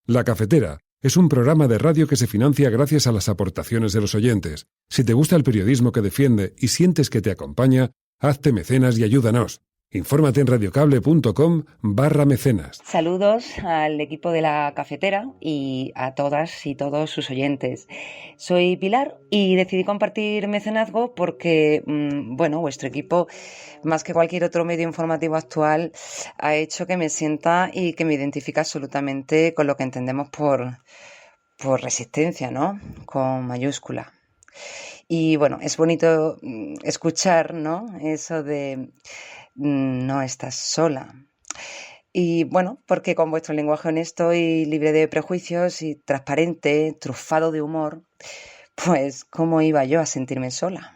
La Cafetera es un programa de radio que se financia gracias a las aportaciones de los oyentes. Si te gusta el periodismo que defiende y sientes que te acompaña, hazte mecenas y ayúdanos. Infórmate en radiocable.com/mecenas. Saludos al equipo de La Cafetera y a todas y todos sus oyentes. Soy Pilar y decidí compartir mecenazgo porque, vuestro equipo, más que cualquier otro medio informativo actual, ha hecho que me sienta y que me identifique absolutamente con lo que entendemos por resistencia, ¿no? Con mayúscula. Y bueno, es bonito escuchar, ¿no? Eso de no estás sola. Y bueno, porque con vuestro lenguaje honesto y libre de prejuicios y transparente, trufado de humor, pues ¿cómo iba yo a sentirme sola?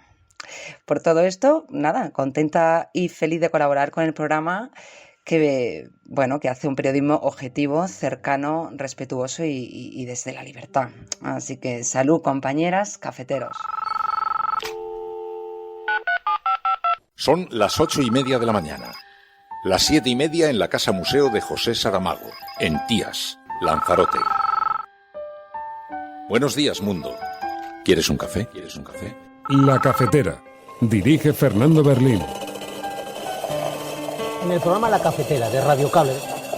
Por todo esto, nada, contenta y feliz de colaborar con el programa que hace un periodismo objetivo, cercano, respetuoso y desde la libertad. Así que salud, compañeras, cafeteros. Son las 8:30 de la mañana. Las 7:30 en la Casa Museo de José Saramago, en Tías, Lanzarote. Buenos días, mundo. ¿Quieres un café? La Cafetera. Dirige Fernando Berlín. En el programa La Cafetera de Radio Cable.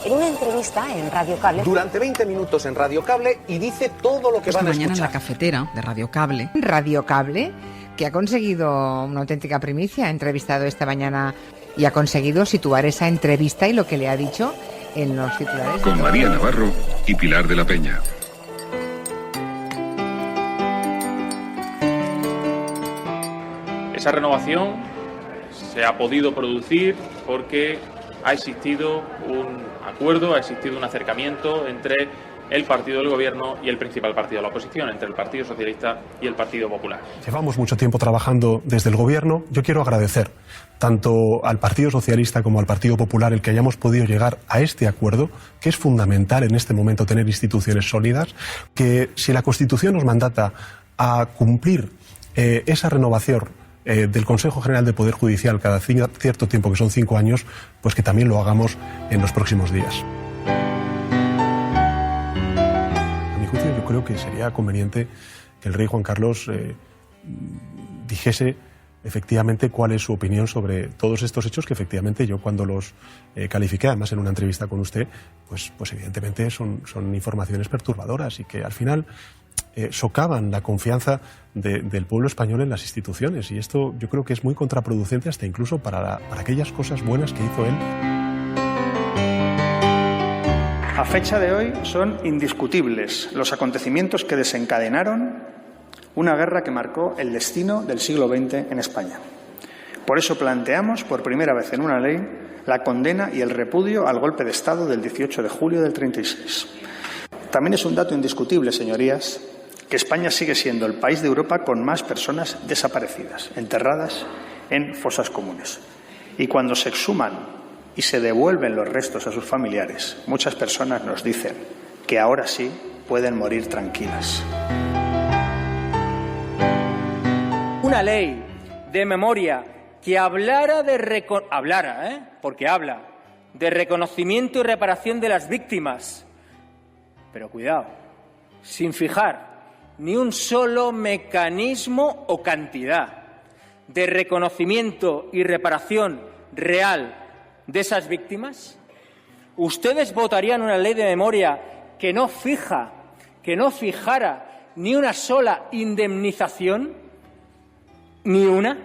En una entrevista en Radio Cable. Durante 20 minutos en Radio Cable y dice todo lo que van a escuchar. Mañana en La Cafetera de Radio Cable. Radio Cable, que ha conseguido una auténtica primicia, ha entrevistado esta mañana y ha conseguido situar esa entrevista y lo que le ha dicho en los titulares. Con María Navarro y Pilar de la Peña. Esa renovación se ha podido producir porque ha existido un acuerdo, ha existido un acercamiento entre el partido del gobierno y el principal partido de la oposición, entre el Partido Socialista y el Partido Popular. Llevamos mucho tiempo trabajando desde el gobierno. Yo quiero agradecer tanto al Partido Socialista como al Partido Popular el que hayamos podido llegar a este acuerdo, que es fundamental en este momento tener instituciones sólidas, que si la Constitución nos mandata a cumplir esa renovación del Consejo General del Poder Judicial cada cierto tiempo, que son 5 años, pues que también lo hagamos en los próximos días. A mi juicio, yo creo que sería conveniente que el rey Juan Carlos dijese efectivamente cuál es su opinión sobre todos estos hechos, que efectivamente yo cuando los califiqué, además en una entrevista con usted, pues evidentemente son informaciones perturbadoras y que al final socavan la confianza del pueblo español en las instituciones, y esto yo creo que es muy contraproducente hasta incluso para aquellas cosas buenas que hizo él. A fecha de hoy son indiscutibles los acontecimientos que desencadenaron una guerra que marcó el destino del siglo XX en España. Por eso planteamos por primera vez en una ley la condena y el repudio al golpe de Estado del 18 de julio del 36. También es un dato indiscutible, señorías, que España sigue siendo el país de Europa con más personas desaparecidas, enterradas en fosas comunes. Y cuando se exhuman y se devuelven los restos a sus familiares, muchas personas nos dicen que ahora sí pueden morir tranquilas. Una ley de memoria que hablara de reconocimiento y reparación de las víctimas. Pero cuidado, sin fijar ni un solo mecanismo o cantidad de reconocimiento y reparación real de esas víctimas. ¿Ustedes votarían una ley de memoria que no fijara ni una sola indemnización? ¿Ni una?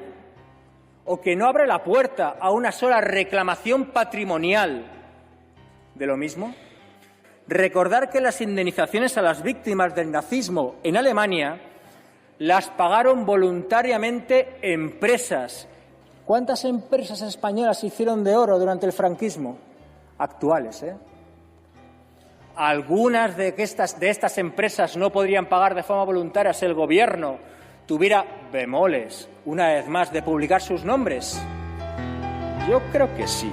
¿O que no abre la puerta a una sola reclamación patrimonial de lo mismo? Recordar que las indemnizaciones a las víctimas del nazismo en Alemania las pagaron voluntariamente empresas. ¿Cuántas empresas españolas se hicieron de oro durante el franquismo? Actuales, ¿eh? Algunas de estas empresas no podrían pagar de forma voluntaria si el gobierno tuviera bemoles, una vez más, de publicar sus nombres. Yo creo que sí.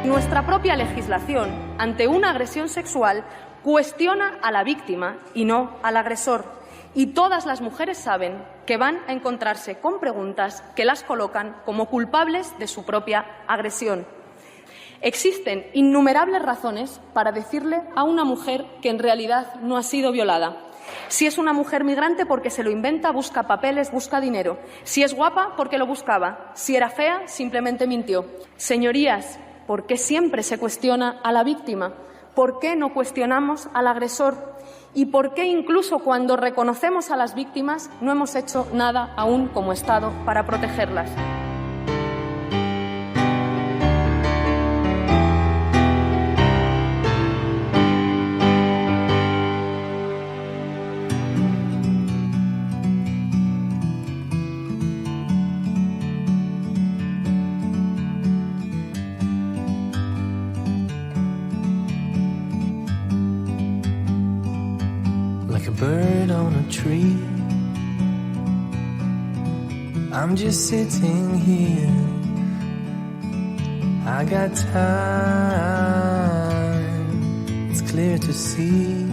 Nuestra propia legislación, ante una agresión sexual, cuestiona a la víctima y no al agresor. Y todas las mujeres saben que van a encontrarse con preguntas que las colocan como culpables de su propia agresión. Existen innumerables razones para decirle a una mujer que en realidad no ha sido violada. Si es una mujer migrante, porque se lo inventa, busca papeles, busca dinero. Si es guapa, porque lo buscaba. Si era fea, simplemente mintió. Señorías, ¿por qué siempre se cuestiona a la víctima? ¿Por qué no cuestionamos al agresor? ¿Y por qué incluso cuando reconocemos a las víctimas no hemos hecho nada aún como Estado para protegerlas? Bird on a tree, I'm just sitting here. I got time, it's clear to see.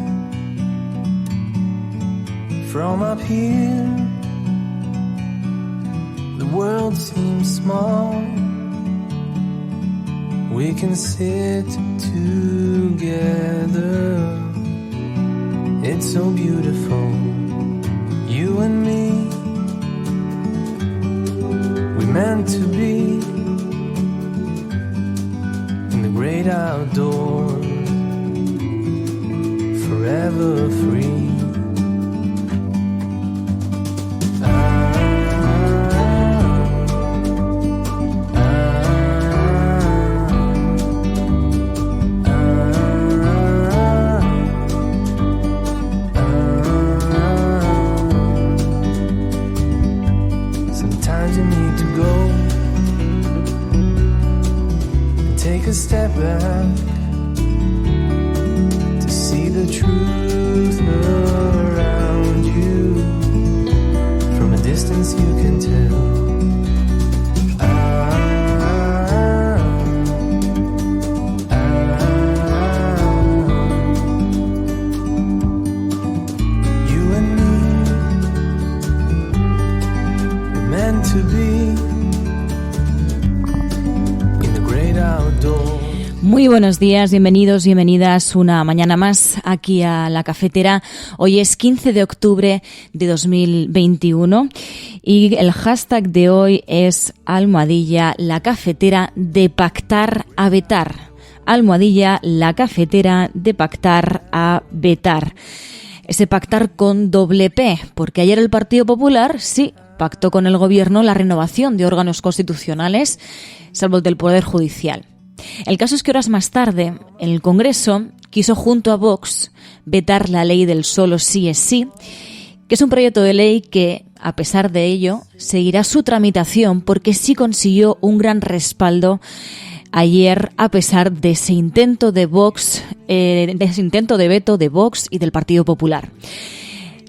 From up here, the world seems small. We can sit together. It's so beautiful, you and me. We're meant to be in the great outdoors, forever free. Take a step back to see the truth around you. From a distance you can tell. You and me were meant to be. Muy buenos días, bienvenidos, bienvenidas una mañana más aquí a La Cafetera. Hoy es 15 de octubre de 2021 y el hashtag de hoy es #La Cafetera de pactar a vetar. #La Cafetera de pactar a vetar. Ese pactar con doble P, porque ayer el Partido Popular sí pactó con el Gobierno la renovación de órganos constitucionales, salvo el del Poder Judicial. El caso es que horas más tarde, el Congreso quiso junto a Vox vetar la ley del solo sí es sí, que es un proyecto de ley que, a pesar de ello, seguirá su tramitación porque sí consiguió un gran respaldo ayer, a pesar de ese intento de Vox, de veto de Vox y del Partido Popular.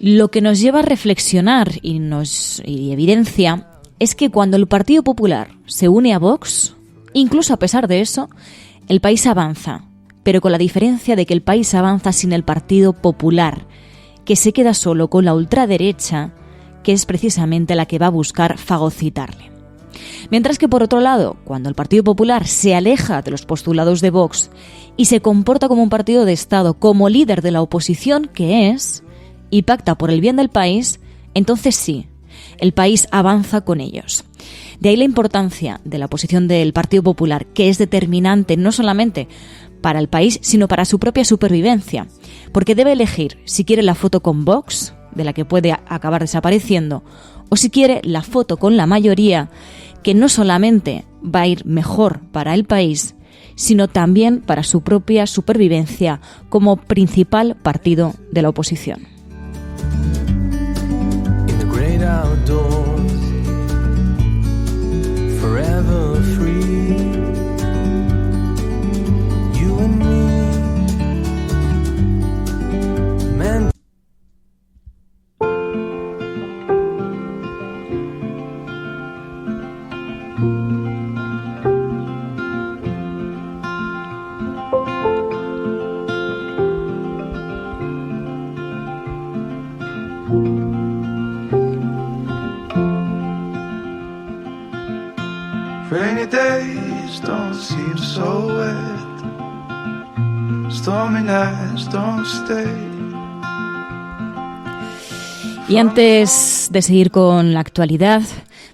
Lo que nos lleva a reflexionar y evidencia es que cuando el Partido Popular se une a Vox, incluso a pesar de eso, el país avanza, pero con la diferencia de que el país avanza sin el Partido Popular, que se queda solo con la ultraderecha, que es precisamente la que va a buscar fagocitarle. Mientras que, por otro lado, cuando el Partido Popular se aleja de los postulados de Vox y se comporta como un partido de Estado, como líder de la oposición que es, y pacta por el bien del país, entonces sí, el país avanza con ellos. De ahí la importancia de la posición del Partido Popular, que es determinante no solamente para el país, sino para su propia supervivencia, porque debe elegir si quiere la foto con Vox, de la que puede acabar desapareciendo, o si quiere la foto con la mayoría, que no solamente va a ir mejor para el país, sino también para su propia supervivencia como principal partido de la oposición. Forever free, you and me, meant. Rainy days don't seem so wet. Stormy nights don't stay. Y antes de seguir con la actualidad,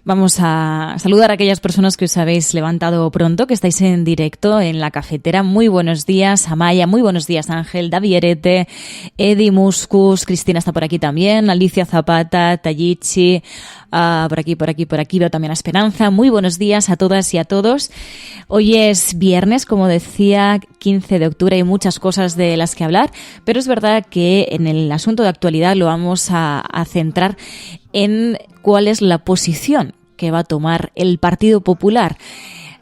vamos a saludar a aquellas personas que os habéis levantado pronto, que estáis en directo en la cafetera. Muy buenos días, Amaya. Muy buenos días, Ángel, Davierete, Edi Muscus, Cristina está por aquí también, Alicia Zapata, Tayichi, por aquí veo también a Esperanza. Muy buenos días a todas y a todos. Hoy es viernes, como decía, 15 de octubre, hay muchas cosas de las que hablar, pero es verdad que en el asunto de actualidad lo vamos a centrar en cuál es la posición que va a tomar el Partido Popular.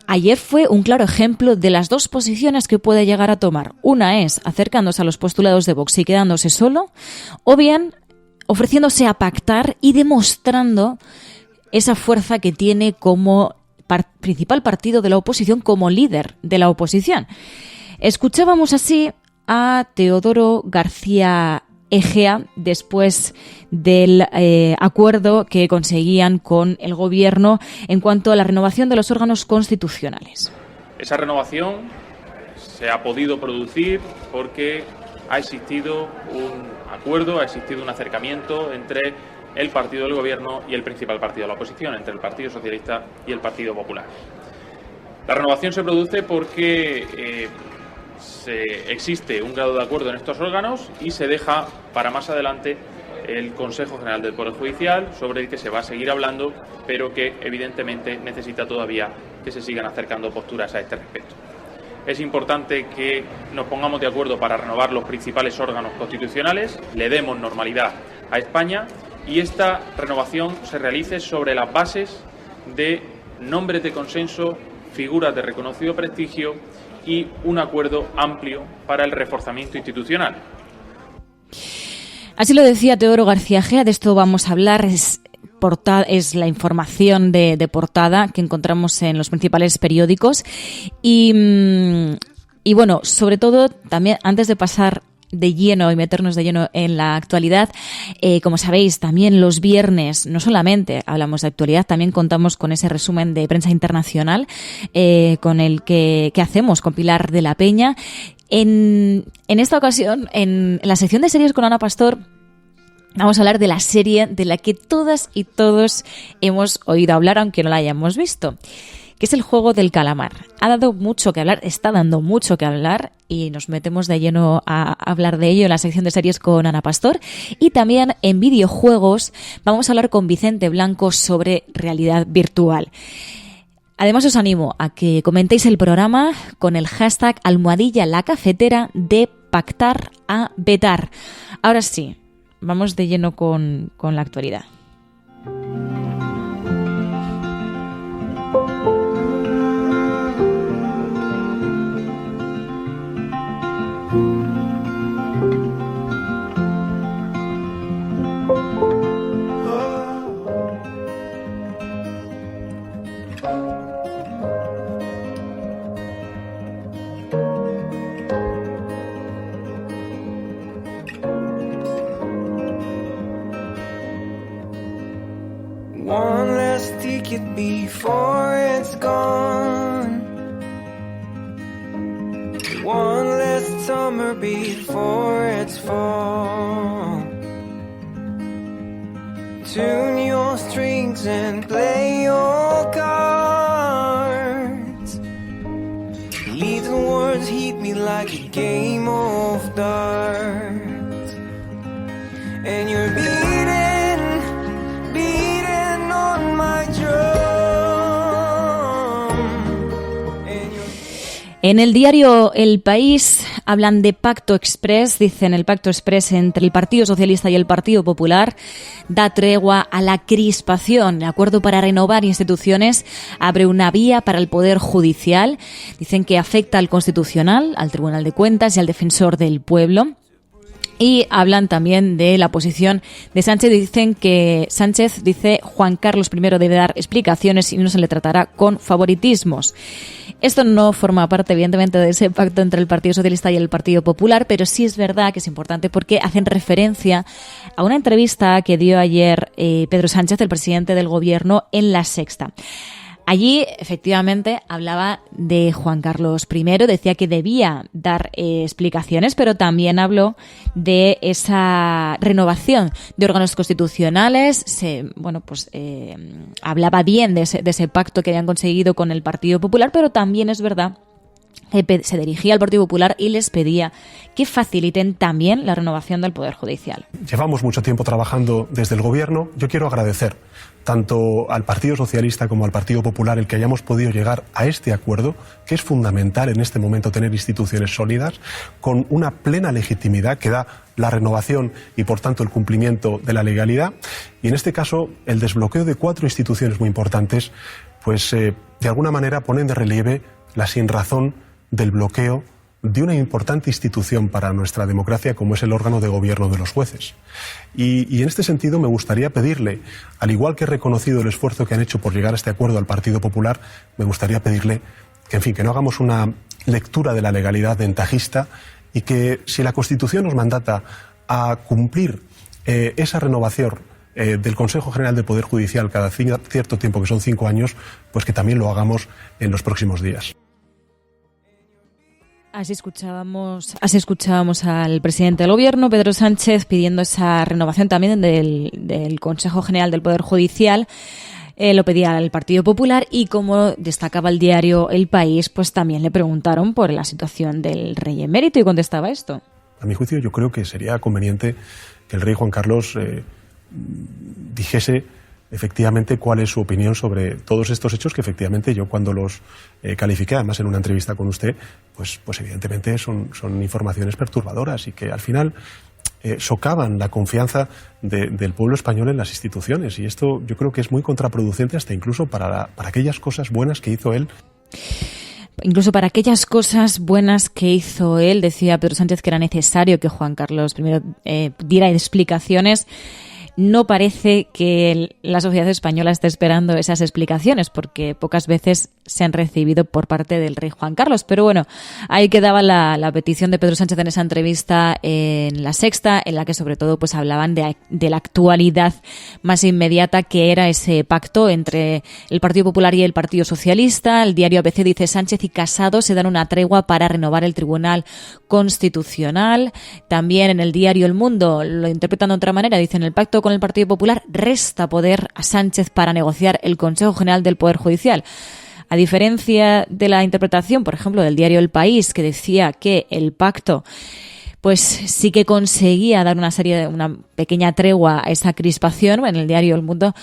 Ayer fue un claro ejemplo de las dos posiciones que puede llegar a tomar. Una es acercándose a los postulados de Vox y quedándose solo, o bien ofreciéndose a pactar y demostrando esa fuerza que tiene como principal partido de la oposición, como líder de la oposición. Escuchábamos así a Teodoro García Egea después del acuerdo que conseguían con el gobierno en cuanto a la renovación de los órganos constitucionales. Esa renovación se ha podido producir porque ha existido un acuerdo, ha existido un acercamiento entre el partido del gobierno y el principal partido de la oposición, entre el Partido Socialista y el Partido Popular. La renovación se produce porque existe un grado de acuerdo en estos órganos y se deja para más adelante el Consejo General del Poder Judicial, sobre el que se va a seguir hablando, pero que evidentemente necesita todavía que se sigan acercando posturas a este respecto. Es importante que nos pongamos de acuerdo para renovar los principales órganos constitucionales, le demos normalidad a España y esta renovación se realice sobre las bases de nombres de consenso, figuras de reconocido prestigio y un acuerdo amplio para el reforzamiento institucional. Así lo decía Teodoro García Egea, de esto vamos a hablar. Es la información de portada que encontramos en los principales periódicos y bueno, sobre todo también antes de pasar de lleno y meternos de lleno en la actualidad, como sabéis, también los viernes no solamente hablamos de actualidad, también contamos con ese resumen de prensa internacional con el que hacemos con Pilar de la Peña. En esta ocasión, en la sección de series con Ana Pastor, vamos a hablar de la serie de la que todas y todos hemos oído hablar, aunque no la hayamos visto, que es El Juego del Calamar. Ha dado mucho que hablar, está dando mucho que hablar y nos metemos de lleno a hablar de ello en la sección de series con Ana Pastor. Y también en videojuegos vamos a hablar con Vicente Blanco sobre realidad virtual. Además os animo a que comentéis el programa con el hashtag #LaCafetera de pactar a vetar. Ahora sí, vamos de lleno con la actualidad. One last ticket before it's gone. One last summer before it's fall. Tune your strings and play your cards. Leave the words hit me like a game of darts. And you're beating on my drum. En el diario El País hablan de Pacto Express, dicen el Pacto Express entre el Partido Socialista y el Partido Popular da tregua a la crispación. El acuerdo para renovar instituciones abre una vía para el Poder Judicial. Dicen que afecta al Constitucional, al Tribunal de Cuentas y al Defensor del Pueblo. Y hablan también de la posición de Sánchez. Dicen que Sánchez dice Juan Carlos I debe dar explicaciones y no se le tratará con favoritismos. Esto no forma parte, evidentemente, de ese pacto entre el Partido Socialista y el Partido Popular, pero sí es verdad que es importante porque hacen referencia a una entrevista que dio ayer Pedro Sánchez, el presidente del Gobierno, en La Sexta. Allí, efectivamente, hablaba de Juan Carlos I, decía que debía dar explicaciones, pero también habló de esa renovación de órganos constitucionales. Hablaba bien de ese pacto que habían conseguido con el Partido Popular, pero también es verdad que se dirigía al Partido Popular y les pedía que faciliten también la renovación del Poder Judicial. Llevamos mucho tiempo trabajando desde el Gobierno. Yo quiero agradecer tanto al Partido Socialista como al Partido Popular el que hayamos podido llegar a este acuerdo, que es fundamental en este momento tener instituciones sólidas, con una plena legitimidad que da la renovación y, por tanto, el cumplimiento de la legalidad. Y, en este caso, el desbloqueo de 4 instituciones muy importantes, pues, de alguna manera ponen de relieve la sinrazón del bloqueo de una importante institución para nuestra democracia como es el órgano de gobierno de los jueces. Y en este sentido me gustaría pedirle, al igual que he reconocido el esfuerzo que han hecho por llegar a este acuerdo al Partido Popular, me gustaría pedirle que no hagamos una lectura de la legalidad ventajista y que, si la Constitución nos mandata a cumplir esa renovación del Consejo General del Poder Judicial cada cierto tiempo, que son 5 años, pues que también lo hagamos en los próximos días. Así escuchábamos al presidente del Gobierno, Pedro Sánchez, pidiendo esa renovación también del Consejo General del Poder Judicial. Lo pedía el Partido Popular y, como destacaba el diario El País, pues también le preguntaron por la situación del rey emérito y contestaba esto. A mi juicio, yo creo que sería conveniente que el rey Juan Carlos dijese efectivamente cuál es su opinión sobre todos estos hechos, que efectivamente yo, cuando los califiqué, además en una entrevista con usted, pues evidentemente son informaciones perturbadoras y que al final socavan la confianza del pueblo español en las instituciones, y esto yo creo que es muy contraproducente hasta incluso para aquellas cosas buenas que hizo él. Incluso para aquellas cosas buenas que hizo él, decía Pedro Sánchez que era necesario que Juan Carlos I diera explicaciones. No parece que la sociedad española esté esperando esas explicaciones, porque pocas veces se han recibido por parte del rey Juan Carlos. Pero bueno, ahí quedaba la petición de Pedro Sánchez en esa entrevista en La Sexta, en la que sobre todo pues hablaban de la actualidad más inmediata, que era ese pacto entre el Partido Popular y el Partido Socialista. El diario ABC dice: Sánchez y Casado se dan una tregua para renovar el Tribunal Constitucional. También en el diario El Mundo lo interpretan de otra manera. Dicen: el pacto con el Partido Popular resta poder a Sánchez para negociar el Consejo General del Poder Judicial. A diferencia de la interpretación, por ejemplo, del diario El País, que decía que el pacto pues sí que conseguía dar una pequeña tregua a esa crispación, en el diario El Mundo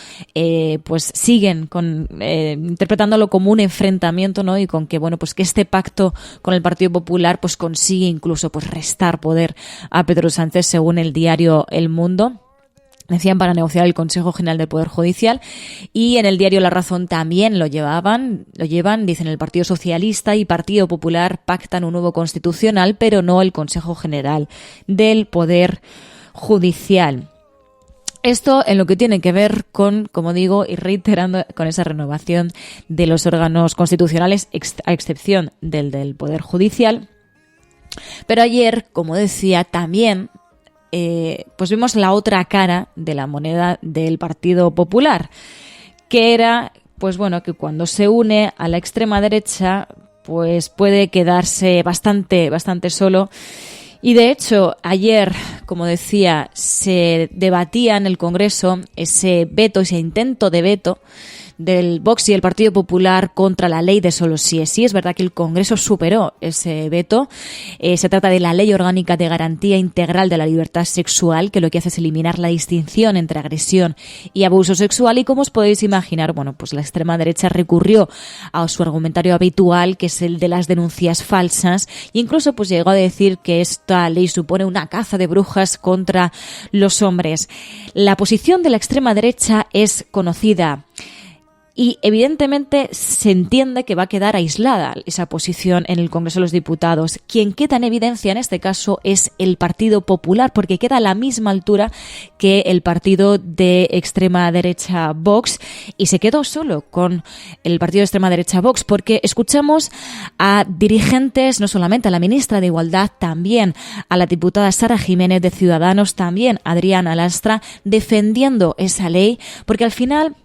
pues siguen interpretándolo como un enfrentamiento, ¿no? Y con que que este pacto con el Partido Popular pues consigue incluso pues restar poder a Pedro Sánchez, según el diario El Mundo. Decían, para negociar el Consejo General del Poder Judicial. Y en el diario La Razón también lo llevan, dicen: el Partido Socialista y Partido Popular pactan un nuevo constitucional, pero no el Consejo General del Poder Judicial. Esto en lo que tiene que ver con, como digo, y reiterando, con esa renovación de los órganos constitucionales, a excepción del Poder Judicial. Pero ayer, como decía, también pues vimos la otra cara de la moneda del Partido Popular, que era que cuando se une a la extrema derecha pues puede quedarse bastante solo. Y de hecho ayer, como decía, se debatía en el Congreso ese intento de veto del Vox y el Partido Popular contra la ley de solo sí es sí. Es verdad que el Congreso superó ese veto. Se trata de la Ley Orgánica de Garantía Integral de la Libertad Sexual, que lo que hace es eliminar la distinción entre agresión y abuso sexual. Y como os podéis imaginar, pues la extrema derecha recurrió a su argumentario habitual, que es el de las denuncias falsas, e incluso pues llegó a decir que esta ley supone una caza de brujas contra los hombres. La posición de la extrema derecha es conocida. Y evidentemente se entiende que va a quedar aislada esa posición en el Congreso de los Diputados. Quien queda en evidencia en este caso es el Partido Popular, porque queda a la misma altura que el partido de extrema derecha Vox, y se quedó solo con el partido de extrema derecha Vox, porque escuchamos a dirigentes, no solamente a la ministra de Igualdad, también a la diputada Sara Jiménez de Ciudadanos, también a Adriana Lastra, defendiendo esa ley, porque al final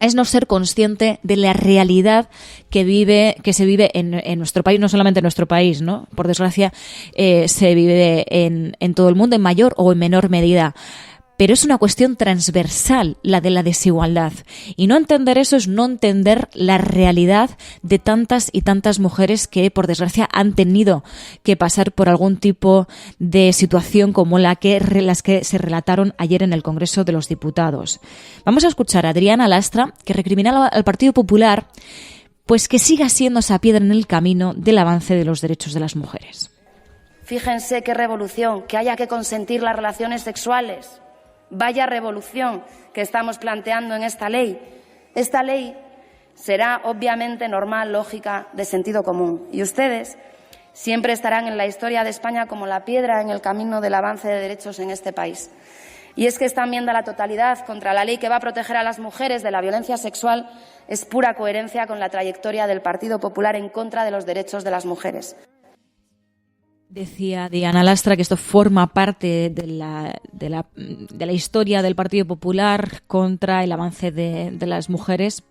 es no ser consciente de la realidad que se vive en nuestro país, no solamente en nuestro país, ¿no? Por desgracia, se vive en todo el mundo en mayor o en menor medida. Pero es una cuestión transversal, la de la desigualdad. Y no entender eso es no entender la realidad de tantas y tantas mujeres que, por desgracia, han tenido que pasar por algún tipo de situación como las que se relataron ayer en el Congreso de los Diputados. Vamos a escuchar a Adriana Lastra, que recrimina al Partido Popular pues que siga siendo esa piedra en el camino del avance de los derechos de las mujeres. Fíjense qué revolución, que haya que consentir las relaciones sexuales. Vaya revolución que estamos planteando en esta ley. Esta ley será obviamente normal, lógica, de sentido común. Y ustedes siempre estarán en la historia de España como la piedra en el camino del avance de derechos en este país. Y es que esta enmienda a la totalidad contra la ley que va a proteger a las mujeres de la violencia sexual es pura coherencia con la trayectoria del Partido Popular en contra de los derechos de las mujeres. Decía Diana Lastra que esto forma parte de la historia del Partido Popular contra el avance de las mujeres,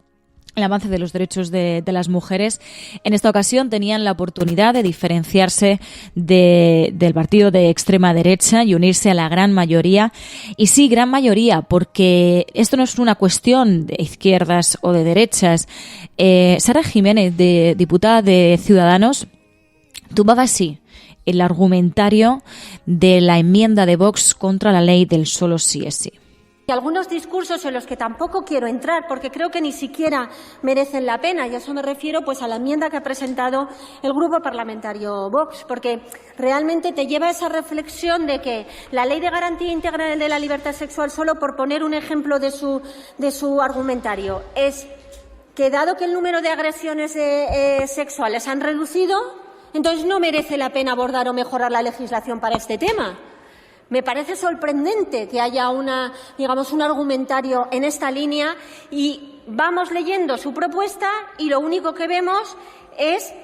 el avance de los derechos de las mujeres. En esta ocasión tenían la oportunidad de diferenciarse del partido de extrema derecha y unirse a la gran mayoría. Y sí, gran mayoría, porque esto no es una cuestión de izquierdas o de derechas. Sara Jiménez, diputada de Ciudadanos, tumbaba así el argumentario de la enmienda de Vox contra la ley del solo sí es sí. Y algunos discursos en los que tampoco quiero entrar porque creo que ni siquiera merecen la pena, y a eso me refiero pues a la enmienda que ha presentado el grupo parlamentario Vox, porque realmente te lleva a esa reflexión de que la Ley de Garantía Integral de la Libertad Sexual, solo por poner un ejemplo de su argumentario, es que dado que el número de agresiones sexuales han reducido, entonces no merece la pena abordar o mejorar la legislación para este tema. Me parece sorprendente que haya un argumentario en esta línea, y vamos leyendo su propuesta y lo único que vemos es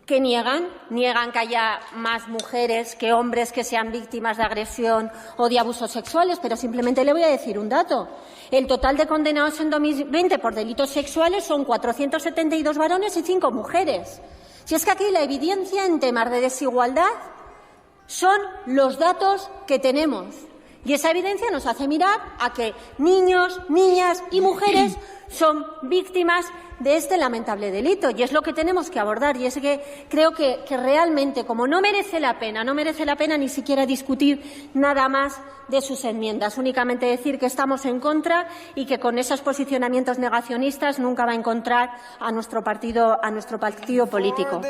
que niegan que haya más mujeres que hombres que sean víctimas de agresión o de abusos sexuales, pero simplemente le voy a decir un dato. El total de condenados en 2020 por delitos sexuales son 472 varones y 5 mujeres. Si es que aquí la evidencia en temas de desigualdad son los datos que tenemos. Y esa evidencia nos hace mirar a que niños, niñas y mujeres son víctimas de este lamentable delito. Y es lo que tenemos que abordar. Y es que creo que realmente, como no merece la pena ni siquiera discutir nada más de sus enmiendas. Únicamente decir que estamos en contra y que con esos posicionamientos negacionistas nunca va a encontrar a nuestro partido político.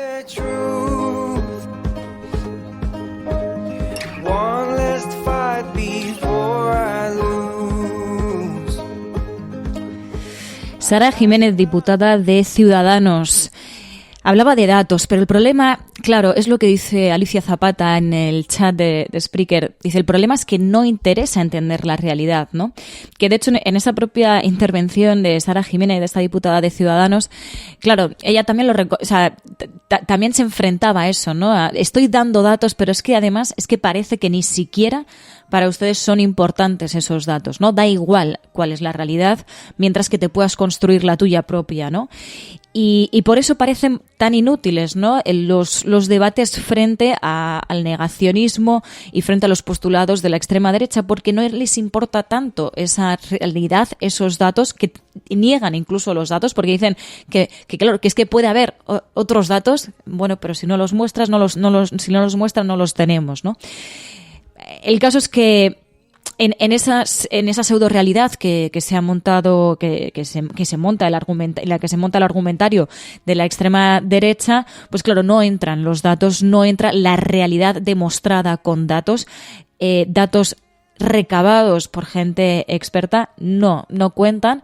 Sara Jiménez, diputada de Ciudadanos, hablaba de datos, pero el problema, claro, es lo que dice Alicia Zapata en el chat de Spreaker. Dice, el problema es que no interesa entender la realidad, ¿no? Que de hecho en esa propia intervención de Sara Jiménez, de esta diputada de Ciudadanos, claro, ella también también se enfrentaba a eso, ¿no? Estoy dando datos, pero es que además es que parece que ni siquiera para ustedes son importantes esos datos, ¿no? Da igual cuál es la realidad, mientras que te puedas construir la tuya propia, ¿no? Y por eso parecen tan inútiles, ¿no? Los debates frente al negacionismo y frente a los postulados de la extrema derecha, porque no les importa tanto esa realidad, esos datos, que niegan incluso los datos, porque dicen que claro, que es que puede haber otros datos, bueno, pero si no los muestras, si no los muestran, no los tenemos, ¿no? El caso es que en esa pseudo realidad que se ha montado, que se monta el argumentario de la extrema derecha, pues claro, no entran los datos, no entra la realidad demostrada con datos, datos recabados por gente experta, no cuentan.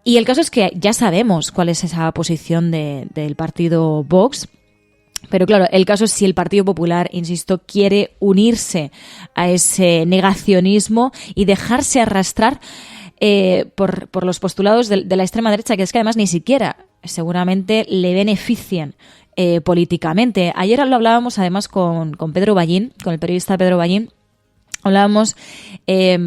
Y el caso es que ya sabemos cuál es esa posición del partido Vox. Pero claro, el caso es si el Partido Popular, insisto, quiere unirse a ese negacionismo y dejarse arrastrar por los postulados de la extrema derecha, que es que además ni siquiera seguramente le benefician políticamente. Ayer lo hablábamos además con Pedro Ballín, con el periodista Pedro Ballín, hablábamos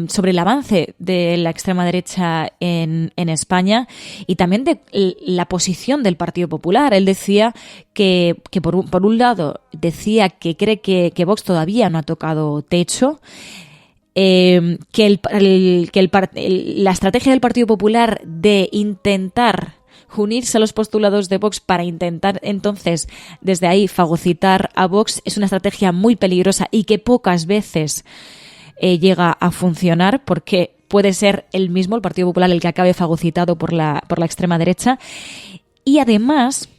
sobre el avance de la extrema derecha en España y también de la posición del Partido Popular. Él decía que por un lado decía que cree que Vox todavía no ha tocado techo, que la estrategia del Partido Popular de intentar unirse a los postulados de Vox para intentar entonces desde ahí fagocitar a Vox es una estrategia muy peligrosa y que pocas veces llega a funcionar, porque puede ser el Partido Popular, el que acabe fagocitado por la extrema derecha. Y además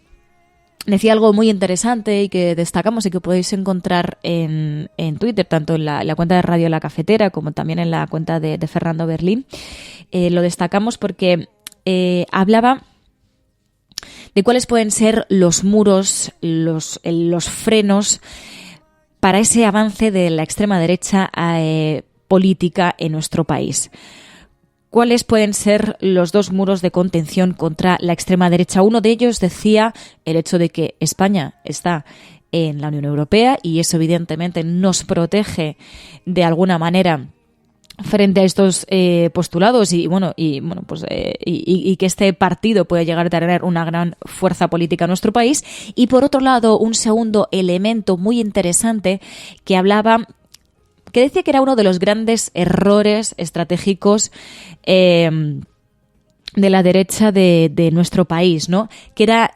decía algo muy interesante y que destacamos y que podéis encontrar en Twitter, tanto en la cuenta de Radio La Cafetera como también en la cuenta de Fernando Berlín. Lo destacamos porque hablaba de cuáles pueden ser los muros, los frenos para ese avance de la extrema derecha política en nuestro país. ¿Cuáles pueden ser los dos muros de contención contra la extrema derecha? Uno de ellos decía el hecho de que España está en la Unión Europea y eso evidentemente nos protege de alguna manera frente a estos postulados y que este partido puede llegar a tener una gran fuerza política en nuestro país. Y por otro lado, un segundo elemento muy interesante que decía que era uno de los grandes errores estratégicos de la derecha de nuestro país, ¿no? Que era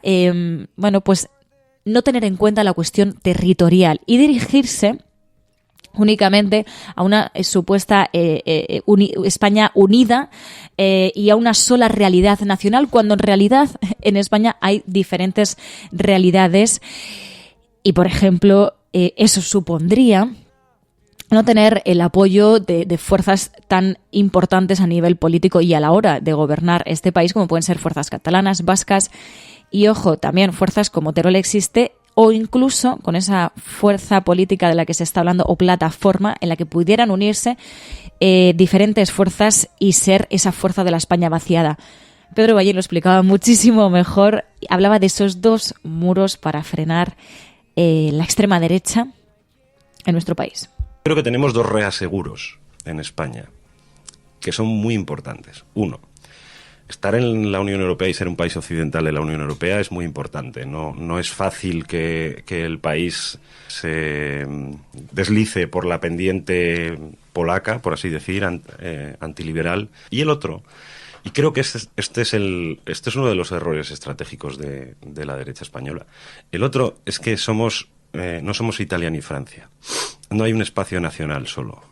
no tener en cuenta la cuestión territorial y dirigirse únicamente a una supuesta España unida y a una sola realidad nacional, cuando en realidad en España hay diferentes realidades y, por ejemplo, eso supondría no tener el apoyo de fuerzas tan importantes a nivel político y a la hora de gobernar este país, como pueden ser fuerzas catalanas, vascas y, ojo, también fuerzas como Teruel existe, o incluso con esa fuerza política de la que se está hablando o plataforma en la que pudieran unirse diferentes fuerzas y ser esa fuerza de la España vaciada. Pedro Valle lo explicaba muchísimo mejor, hablaba de esos dos muros para frenar la extrema derecha en nuestro país. Creo que tenemos dos reaseguros en España que son muy importantes. Uno, estar en la Unión Europea y ser un país occidental de la Unión Europea es muy importante. No es fácil que el país se deslice por la pendiente polaca, por así decir, antiliberal. Y el otro, y creo que este es uno de los errores estratégicos de la derecha española. El otro es que no somos Italia ni Francia. No hay un espacio nacional solo.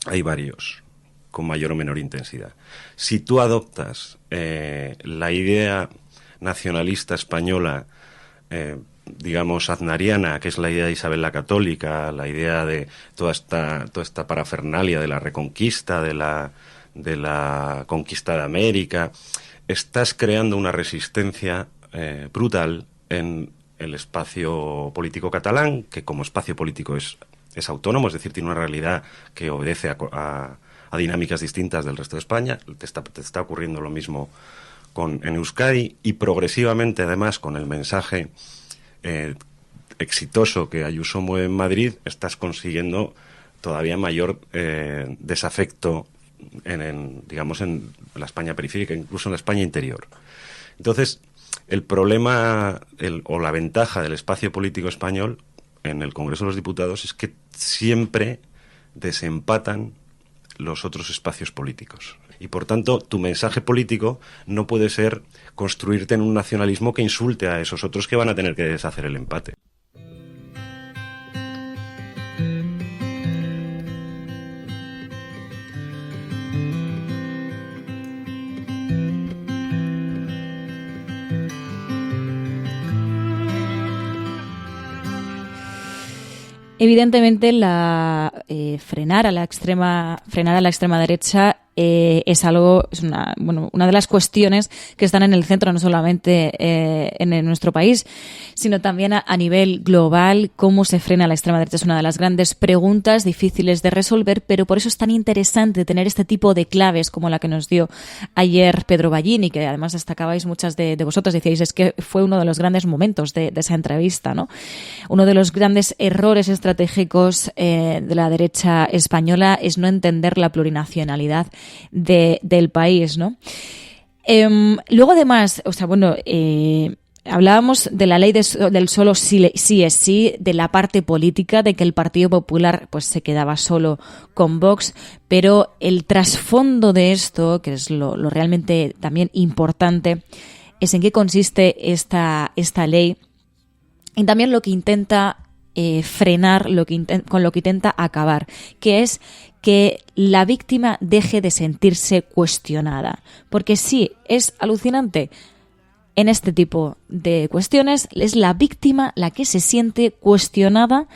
Hay varios, con mayor o menor intensidad. Si tú adoptas la idea nacionalista española, digamos, aznariana, que es la idea de Isabel la Católica, la idea de toda esta parafernalia de la reconquista, de la conquista de América, estás creando una resistencia brutal en el espacio político catalán, que como espacio político es autónomo, es decir, tiene una realidad que obedece a dinámicas distintas del resto de España. Te está ocurriendo lo mismo en Euskadi y progresivamente, además, con el mensaje exitoso que Ayuso mueve en Madrid, estás consiguiendo todavía mayor desafecto en la España periférica, incluso en la España interior. Entonces, el problema o la ventaja del espacio político español en el Congreso de los Diputados es que siempre desempatan los otros espacios políticos. Y, por tanto, tu mensaje político no puede ser construirte en un nacionalismo que insulte a esos otros que van a tener que deshacer el empate. Evidentemente, frenar a la extrema derecha es una de las cuestiones que están en el centro, no solamente en nuestro país, sino también a nivel global. Cómo se frena la extrema derecha es una de las grandes preguntas difíciles de resolver, pero por eso es tan interesante tener este tipo de claves como la que nos dio ayer Pedro Ballini, que además destacabais muchas de vosotros, decíais, es que fue uno de los grandes momentos de esa entrevista, ¿no? Uno de los grandes errores estratégicos de la derecha española es no entender la plurinacionalidad del país, ¿no? Luego, además, hablábamos de la ley del solo sí es sí, de la parte política, de que el Partido Popular pues se quedaba solo con Vox, pero el trasfondo de esto, que es lo realmente también importante, es en qué consiste esta ley y también lo que intenta frenar, con lo que intenta acabar, que es que la víctima deje de sentirse cuestionada. Porque sí, es alucinante. En este tipo de cuestiones es la víctima la que se siente cuestionada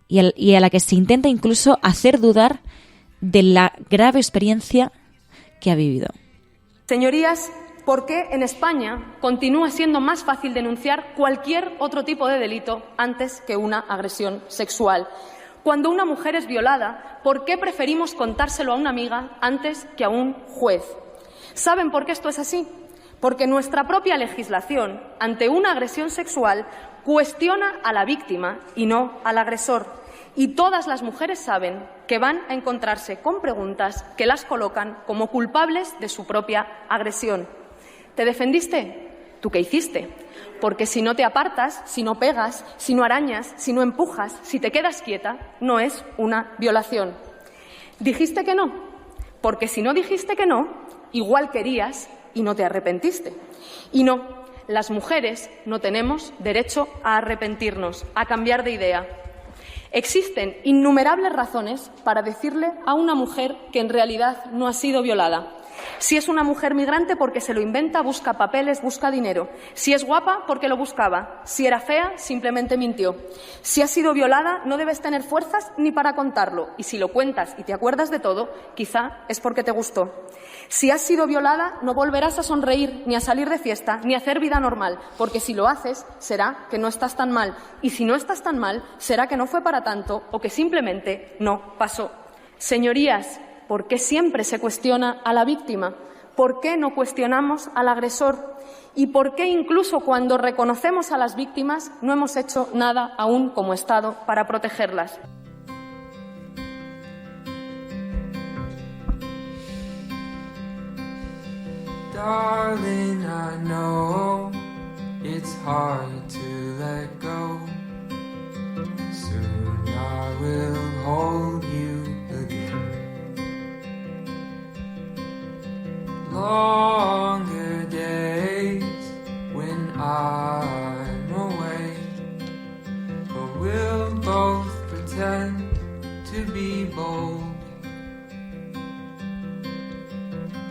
y a la que se intenta incluso hacer dudar de la grave experiencia que ha vivido. Señorías, ¿por qué en España continúa siendo más fácil denunciar cualquier otro tipo de delito antes que una agresión sexual? Cuando una mujer es violada, ¿por qué preferimos contárselo a una amiga antes que a un juez? ¿Saben por qué esto es así? Porque nuestra propia legislación, ante una agresión sexual, cuestiona a la víctima y no al agresor. Y todas las mujeres saben que van a encontrarse con preguntas que las colocan como culpables de su propia agresión. ¿Te defendiste? ¿Tú qué hiciste? Porque si no te apartas, si no pegas, si no arañas, si no empujas, si te quedas quieta, no es una violación. ¿Dijiste que no? Porque si no dijiste que no, igual querías y no te arrepentiste. Y no, las mujeres no tenemos derecho a arrepentirnos, a cambiar de idea. Existen innumerables razones para decirle a una mujer que en realidad no ha sido violada. Si es una mujer migrante, porque se lo inventa, busca papeles, busca dinero. Si es guapa, porque lo buscaba. Si era fea, simplemente mintió. Si has sido violada, no debes tener fuerzas ni para contarlo. Y si lo cuentas y te acuerdas de todo, quizá es porque te gustó. Si has sido violada, no volverás a sonreír, ni a salir de fiesta, ni a hacer vida normal, porque si lo haces, será que no estás tan mal. Y si no estás tan mal, será que no fue para tanto o que simplemente no pasó. Señorías, ¿por qué siempre se cuestiona a la víctima? ¿Por qué no cuestionamos al agresor? ¿Y por qué incluso cuando reconocemos a las víctimas no hemos hecho nada aún como Estado para protegerlas? Darling, I know it's hard to let go. Soon I will hold you again. Longer days when I'm away, but we'll both pretend to be bold.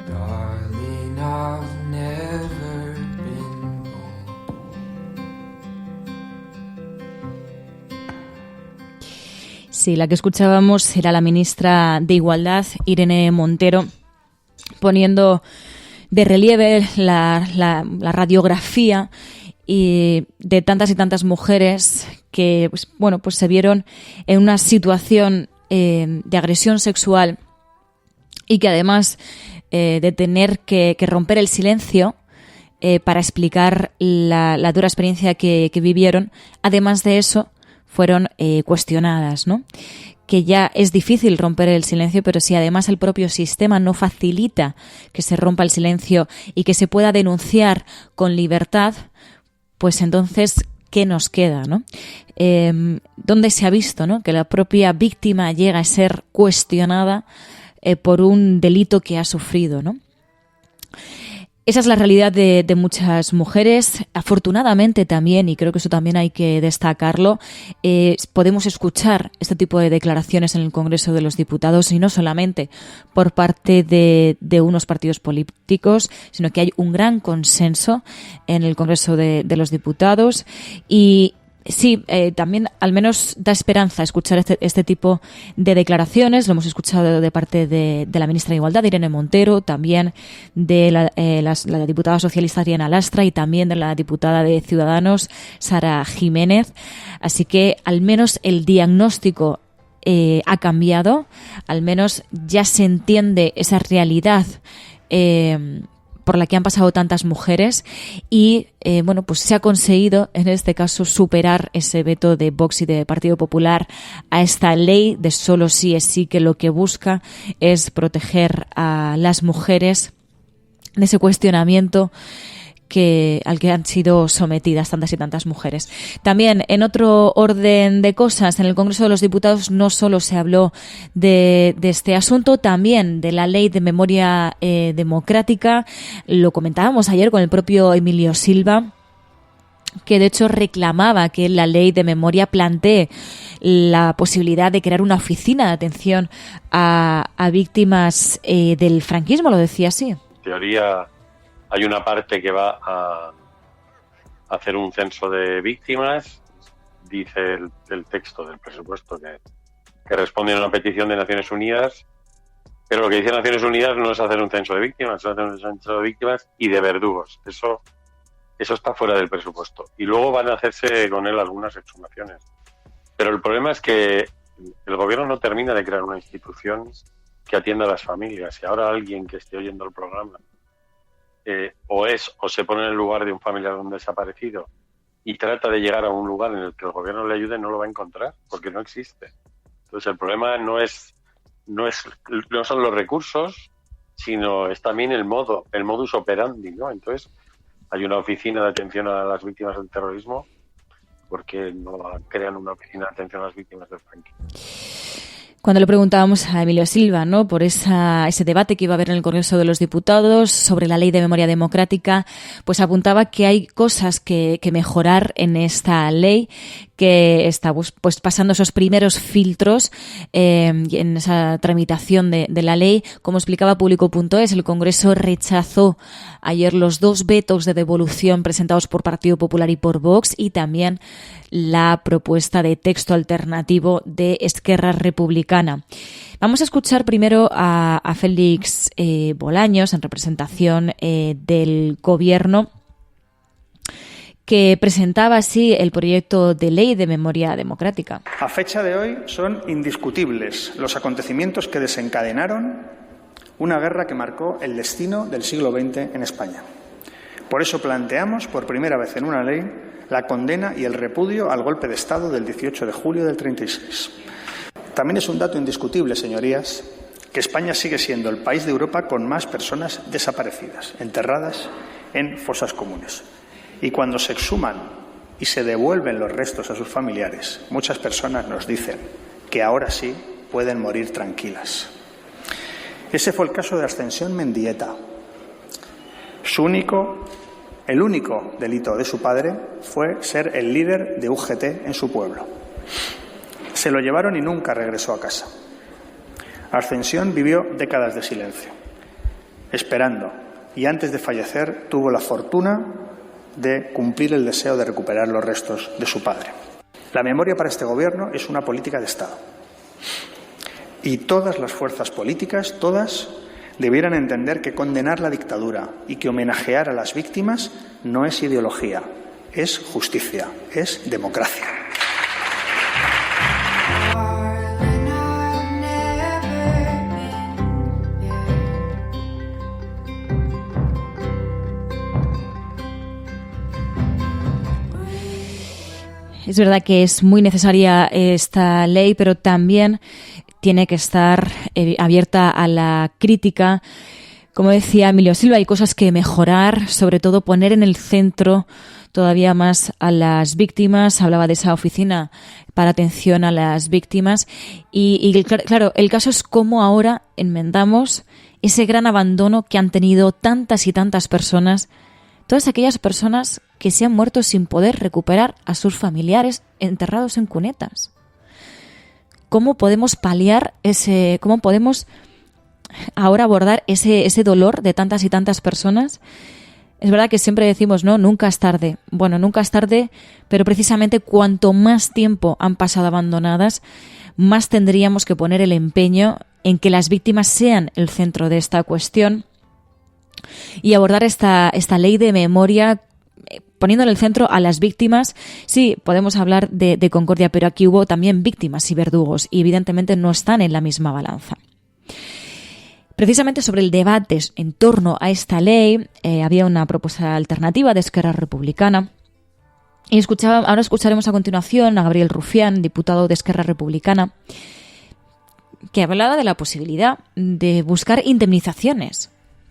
Darling, I've never been bold. Sí, la que escuchábamos era la ministra de Igualdad, Irene Montero, poniendo de relieve la radiografía y de tantas y tantas mujeres que pues se vieron en una situación de agresión sexual y que además de tener que romper el silencio para explicar la dura experiencia que vivieron, además de eso fueron cuestionadas, ¿no? Que ya es difícil romper el silencio, pero si además el propio sistema no facilita que se rompa el silencio y que se pueda denunciar con libertad, pues entonces, ¿qué nos queda, no? ¿Dónde se ha visto, no, que la propia víctima llega a ser cuestionada por un delito que ha sufrido, ¿no? Esa es la realidad de muchas mujeres. Afortunadamente también, y creo que eso también hay que destacarlo, podemos escuchar este tipo de declaraciones en el Congreso de los Diputados, y no solamente por parte de unos partidos políticos, sino que hay un gran consenso en el Congreso de los Diputados, y sí, también al menos da esperanza escuchar este tipo de declaraciones. Lo hemos escuchado de parte de la ministra de Igualdad, Irene Montero, también de la diputada socialista Adriana Lastra y también de la diputada de Ciudadanos, Sara Jiménez. Así que al menos el diagnóstico ha cambiado, al menos ya se entiende esa realidad por la que han pasado tantas mujeres y bueno, pues se ha conseguido en este caso superar ese veto de Vox y de Partido Popular a esta ley de solo sí es sí, que lo que busca es proteger a las mujeres de ese cuestionamiento al que han sido sometidas tantas y tantas mujeres. También, en otro orden de cosas, en el Congreso de los Diputados no solo se habló de este asunto, también de la Ley de Memoria Democrática. Lo comentábamos ayer con el propio Emilio Silva, que de hecho reclamaba que la Ley de Memoria plantee la posibilidad de crear una oficina de atención a víctimas del franquismo, lo decía así. En teoría hay una parte que va a hacer un censo de víctimas, dice el texto del presupuesto que responde a una petición de Naciones Unidas, pero lo que dice Naciones Unidas no es hacer un censo de víctimas, es hacer un censo de víctimas y de verdugos. Eso está fuera del presupuesto. Y luego van a hacerse con él algunas exhumaciones. Pero el problema es que el gobierno no termina de crear una institución que atienda a las familias. Y ahora alguien que esté oyendo el programa o se pone en el lugar de un familiar de un desaparecido y trata de llegar a un lugar en el que el gobierno le ayude, no lo va a encontrar porque no existe. Entonces el problema no son los recursos, sino es también el modus operandi, ¿no? Entonces hay una oficina de atención a las víctimas del terrorismo, porque no crean una oficina de atención a las víctimas del franquismo. Cuando le preguntábamos a Emilio Silva, ¿no?, por ese debate que iba a haber en el Congreso de los Diputados sobre la Ley de Memoria Democrática, pues apuntaba que hay cosas que mejorar en esta ley, que está pues pasando esos primeros filtros en esa tramitación de la ley. Como explicaba Público.es, el Congreso rechazó ayer los 2 vetos de devolución presentados por Partido Popular y por Vox, y también la propuesta de texto alternativo de Esquerra Republicana. Vamos a escuchar primero a Félix Bolaños, en representación del Gobierno, que presentaba así el proyecto de ley de memoria democrática. A fecha de hoy son indiscutibles los acontecimientos que desencadenaron una guerra que marcó el destino del siglo XX en España. Por eso planteamos por primera vez en una ley la condena y el repudio al golpe de Estado del 18 de julio del 36. También es un dato indiscutible, señorías, que España sigue siendo el país de Europa con más personas desaparecidas, enterradas en fosas comunes. Y cuando se exhuman y se devuelven los restos a sus familiares, muchas personas nos dicen que ahora sí pueden morir tranquilas. Ese fue el caso de Ascensión Mendieta. El único delito de su padre fue ser el líder de UGT en su pueblo. Se lo llevaron y nunca regresó a casa. Ascensión vivió décadas de silencio, esperando, y antes de fallecer tuvo la fortuna de cumplir el deseo de recuperar los restos de su padre. La memoria para este Gobierno es una política de Estado. Y todas las fuerzas políticas, todas, debieran entender que condenar la dictadura y que homenajear a las víctimas no es ideología, es justicia, es democracia. Es verdad que es muy necesaria esta ley, pero también tiene que estar abierta a la crítica. Como decía Emilio Silva, hay cosas que mejorar, sobre todo poner en el centro todavía más a las víctimas. Hablaba de esa oficina para atención a las víctimas. Y claro, el caso es cómo ahora enmendamos ese gran abandono que han tenido tantas y tantas personas, todas aquellas personas que se han muerto sin poder recuperar a sus familiares enterrados en cunetas. ¿Cómo podemos paliar cómo podemos ahora abordar ese dolor de tantas y tantas personas Es verdad que siempre decimos, ¿no? Nunca es tarde. Bueno, nunca es tarde, pero precisamente cuanto más tiempo han pasado abandonadas, más tendríamos que poner el empeño en que las víctimas sean el centro de esta cuestión y abordar esta ley de memoria poniendo en el centro a las víctimas. Sí, podemos hablar de concordia, pero aquí hubo también víctimas y verdugos y evidentemente no están en la misma balanza. Precisamente sobre el debate en torno a esta ley había una propuesta alternativa de Esquerra Republicana. Y ahora escucharemos a continuación a Gabriel Rufián, diputado de Esquerra Republicana, que hablaba de la posibilidad de buscar indemnizaciones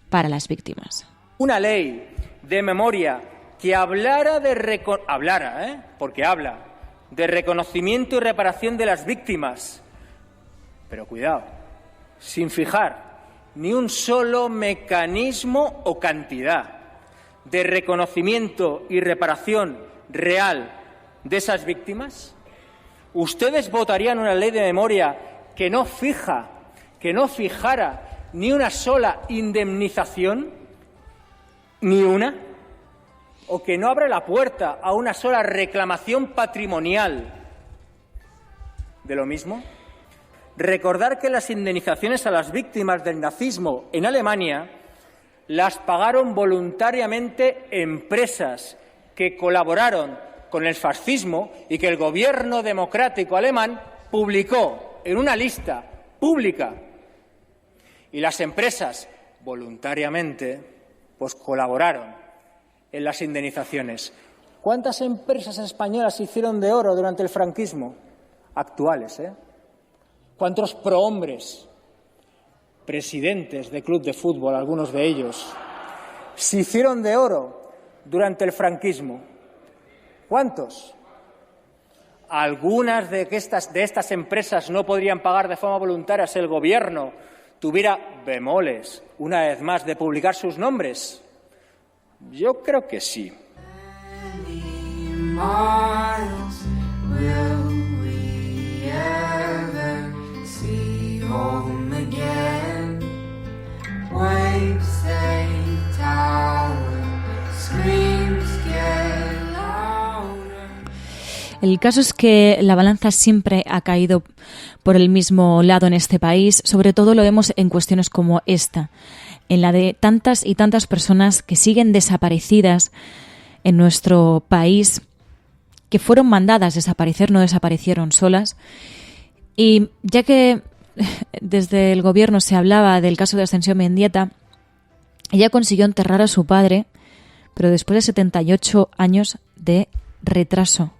para las víctimas. Una ley de memoria que hablara porque habla de reconocimiento y reparación de las víctimas. Pero cuidado, sin fijar ni un solo mecanismo o cantidad de reconocimiento y reparación real de esas víctimas. ¿Ustedes votarían una ley de memoria que no fijara ni una sola indemnización? ¿Ni una? ¿O que no abre la puerta a una sola reclamación patrimonial de lo mismo? Recordar que las indemnizaciones a las víctimas del nazismo en Alemania las pagaron voluntariamente empresas que colaboraron con el fascismo y que el gobierno democrático alemán publicó en una lista pública. Y las empresas voluntariamente pues colaboraron en las indemnizaciones. ¿Cuántas empresas españolas se hicieron de oro durante el franquismo? Actuales, ¿eh? ¿Cuántos prohombres, presidentes de club de fútbol, algunos de ellos, se hicieron de oro durante el franquismo? ¿Cuántos? Algunas de estas empresas no podrían pagar de forma voluntaria si el gobierno tuviera bemoles, una vez más, de publicar sus nombres. Yo creo que sí. El caso es que la balanza siempre ha caído por el mismo lado en este país. Sobre todo lo vemos en cuestiones como esta, en la de tantas y tantas personas que siguen desaparecidas en nuestro país, que fueron mandadas desaparecer, no desaparecieron solas. Y ya que desde el gobierno se hablaba del caso de Ascensión Mendieta, ella consiguió enterrar a su padre, pero después de 78 años de retraso.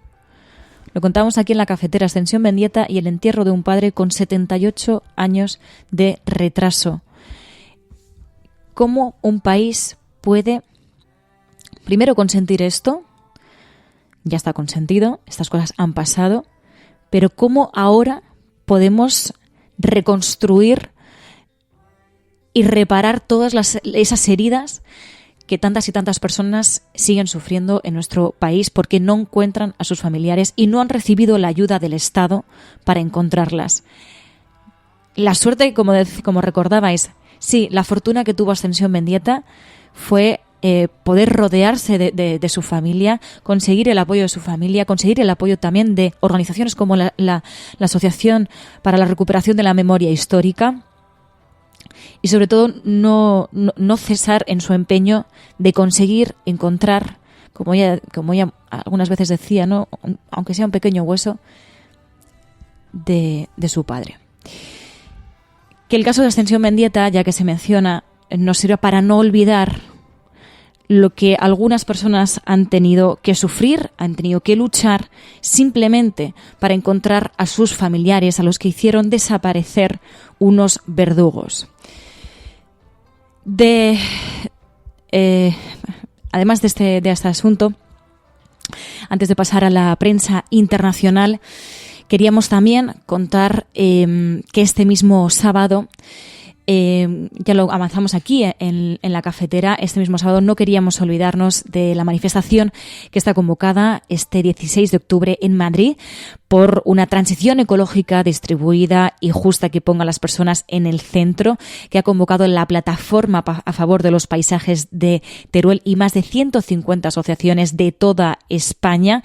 Lo contábamos aquí en la cafetera, Ascensión Mendieta y el entierro de un padre con 78 años de retraso. ¿Cómo un país puede, primero, consentir esto? Ya está consentido, estas cosas han pasado, pero ¿cómo ahora podemos reconstruir y reparar todas esas heridas que tantas y tantas personas siguen sufriendo en nuestro país porque no encuentran a sus familiares y no han recibido la ayuda del Estado para encontrarlas? La suerte, como recordabais, sí, la fortuna que tuvo Ascensión Mendieta fue poder rodearse de su familia, conseguir el apoyo de su familia, conseguir el apoyo también de organizaciones como la Asociación para la Recuperación de la Memoria Histórica, y sobre todo no cesar en su empeño de conseguir encontrar, como ella algunas veces decía, ¿no?, aunque sea un pequeño hueso de su padre. Que el caso de Ascensión Mendieta, ya que se menciona, nos sirve para no olvidar lo que algunas personas han tenido que sufrir, han tenido que luchar simplemente para encontrar a sus familiares, a los que hicieron desaparecer unos verdugos. Además de este asunto, antes de pasar a la prensa internacional, queríamos también contar que este mismo sábado Ya lo avanzamos aquí en la cafetera. Este mismo sábado no queríamos olvidarnos de la manifestación que está convocada este 16 de octubre en Madrid por una transición ecológica distribuida y justa que ponga a las personas en el centro, que ha convocado la plataforma a favor de los paisajes de Teruel y más de 150 asociaciones de toda España,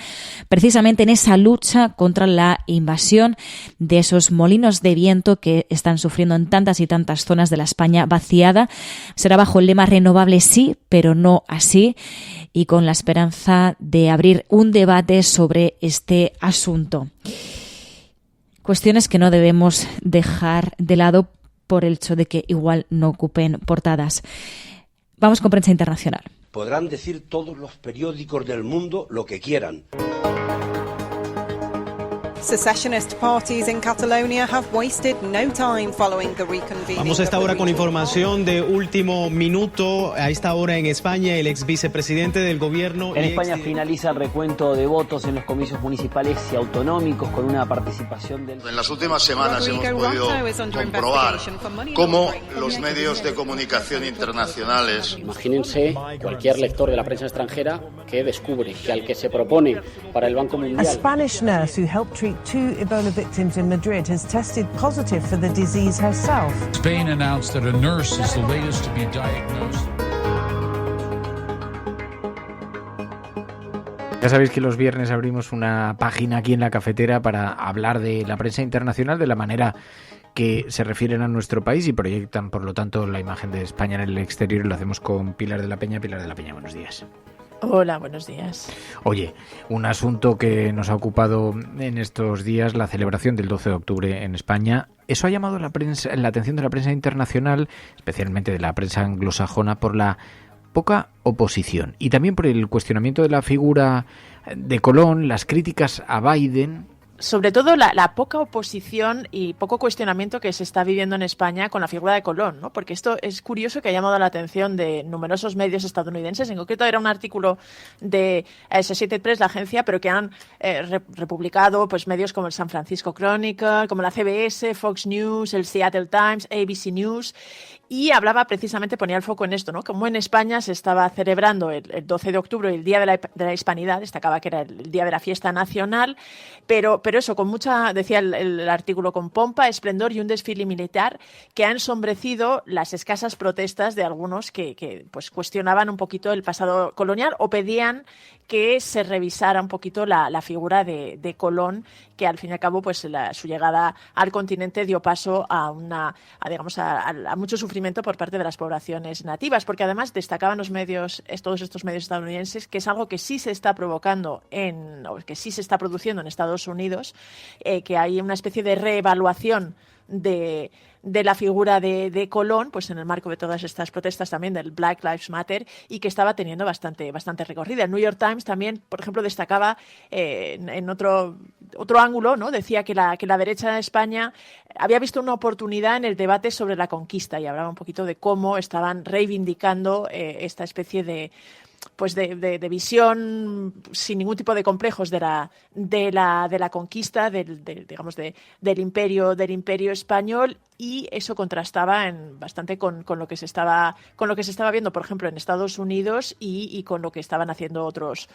precisamente en esa lucha contra la invasión de esos molinos de viento que están sufriendo en tantas y tantas zonas de la España vaciada. Será bajo el lema renovable sí, pero no así, y con la esperanza de abrir un debate sobre este asunto. Cuestiones que no debemos dejar de lado por el hecho de que igual no ocupen portadas. Vamos con prensa internacional. Podrán decir todos los periódicos del mundo lo que quieran. Secessionist parties in Catalonia have wasted no time following the reconvening. Vamos a esta hora con información de último minuto. A esta hora en España, el ex vicepresidente del gobierno. En España finaliza el recuento de votos en los comicios municipales y autonómicos con una participación del... En las últimas semanas hemos podido comprobar cómo los medios de comunicación internacionales... Imagínense cualquier lector de la prensa extranjera que descubre que al que se propone para el Banco Mundial... A Spanish nurse who helped treat 2 Ebola victims in Madrid has tested positive for the disease herself. Spain announced that a nurse is the latest to be diagnosed. Ya sabéis que los viernes abrimos una página aquí en la cafetera para hablar de la prensa internacional, de la manera que se refieren a nuestro país y proyectan, por lo tanto, la imagen de España en el exterior. Lo hacemos con Pilar de la Peña. Pilar de la Peña, buenos días. Hola, buenos días. Oye, un asunto que nos ha ocupado en estos días, la celebración del 12 de octubre en España. Eso ha llamado la atención de la prensa internacional, especialmente de la prensa anglosajona, por la poca oposición y también por el cuestionamiento de la figura de Colón, las críticas a Biden. Sobre todo la poca oposición y poco cuestionamiento que se está viviendo en España con la figura de Colón, ¿no? Porque esto es curioso que ha llamado la atención de numerosos medios estadounidenses. En concreto era un artículo de Associated Press, la agencia, pero que han republicado pues medios como el San Francisco Chronicle, como la CBS, Fox News, el Seattle Times, ABC News, y hablaba precisamente, ponía el foco en esto, ¿no? Como en España se estaba celebrando el 12 de octubre, el Día de la Hispanidad, destacaba que era el día de la fiesta nacional, pero eso, con mucha, decía el artículo, con pompa, esplendor y un desfile militar que ha ensombrecido las escasas protestas de algunos que pues cuestionaban un poquito el pasado colonial o pedían que se revisara un poquito la figura de Colón, que al fin y al cabo pues su llegada al continente dio paso a mucho sufrimiento por parte de las poblaciones nativas, porque además destacaban los medios, todos estos medios estadounidenses, que es algo que sí se está que sí se está produciendo en Estados Unidos, que hay una especie de reevaluación de la figura de Colón, pues en el marco de todas estas protestas también del Black Lives Matter, y que estaba teniendo bastante recorrida. El New York Times también, por ejemplo, destacaba en otro ángulo, ¿no? Decía que la derecha de España había visto una oportunidad en el debate sobre la conquista y hablaba un poquito de cómo estaban reivindicando esta especie de visión sin ningún tipo de complejos de la conquista del imperio español, y eso contrastaba bastante con lo que se estaba viendo, por ejemplo, en Estados Unidos y con lo que estaban haciendo otros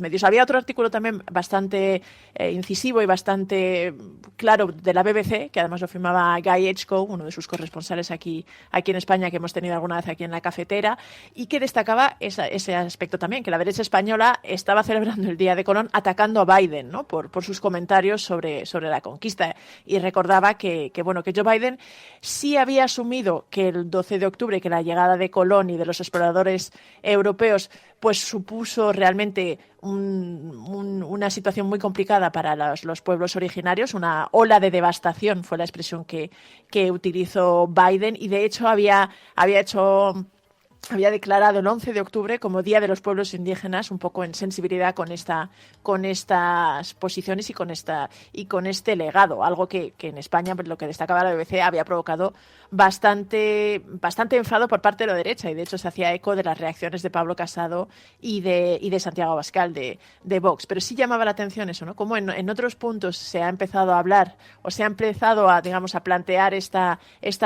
medios. Había otro artículo también bastante incisivo y bastante claro de la BBC, que además lo firmaba Guy Edgecombe, uno de sus corresponsales aquí en España, que hemos tenido alguna vez aquí en la cafetera, y que destacaba ese aspecto también, que la derecha española estaba celebrando el Día de Colón atacando a Biden, ¿no? por sus comentarios sobre la conquista, y recordaba que Joe Biden sí había asumido que el 12 de octubre, que la llegada de Colón y de los exploradores europeos pues supuso realmente una situación muy complicada para los pueblos originarios, una ola de devastación fue la expresión que utilizó Biden, y de hecho había hecho había declarado el 11 de octubre como Día de los Pueblos Indígenas, un poco en sensibilidad con estas posiciones y con este legado, algo que en España, lo que destacaba la BBC, había provocado bastante enfado por parte de la derecha, y de hecho se hacía eco de las reacciones de Pablo Casado y de Santiago Abascal de Vox. Pero sí llamaba la atención eso, ¿no? Como en otros puntos se ha empezado a hablar o se ha empezado a plantear esta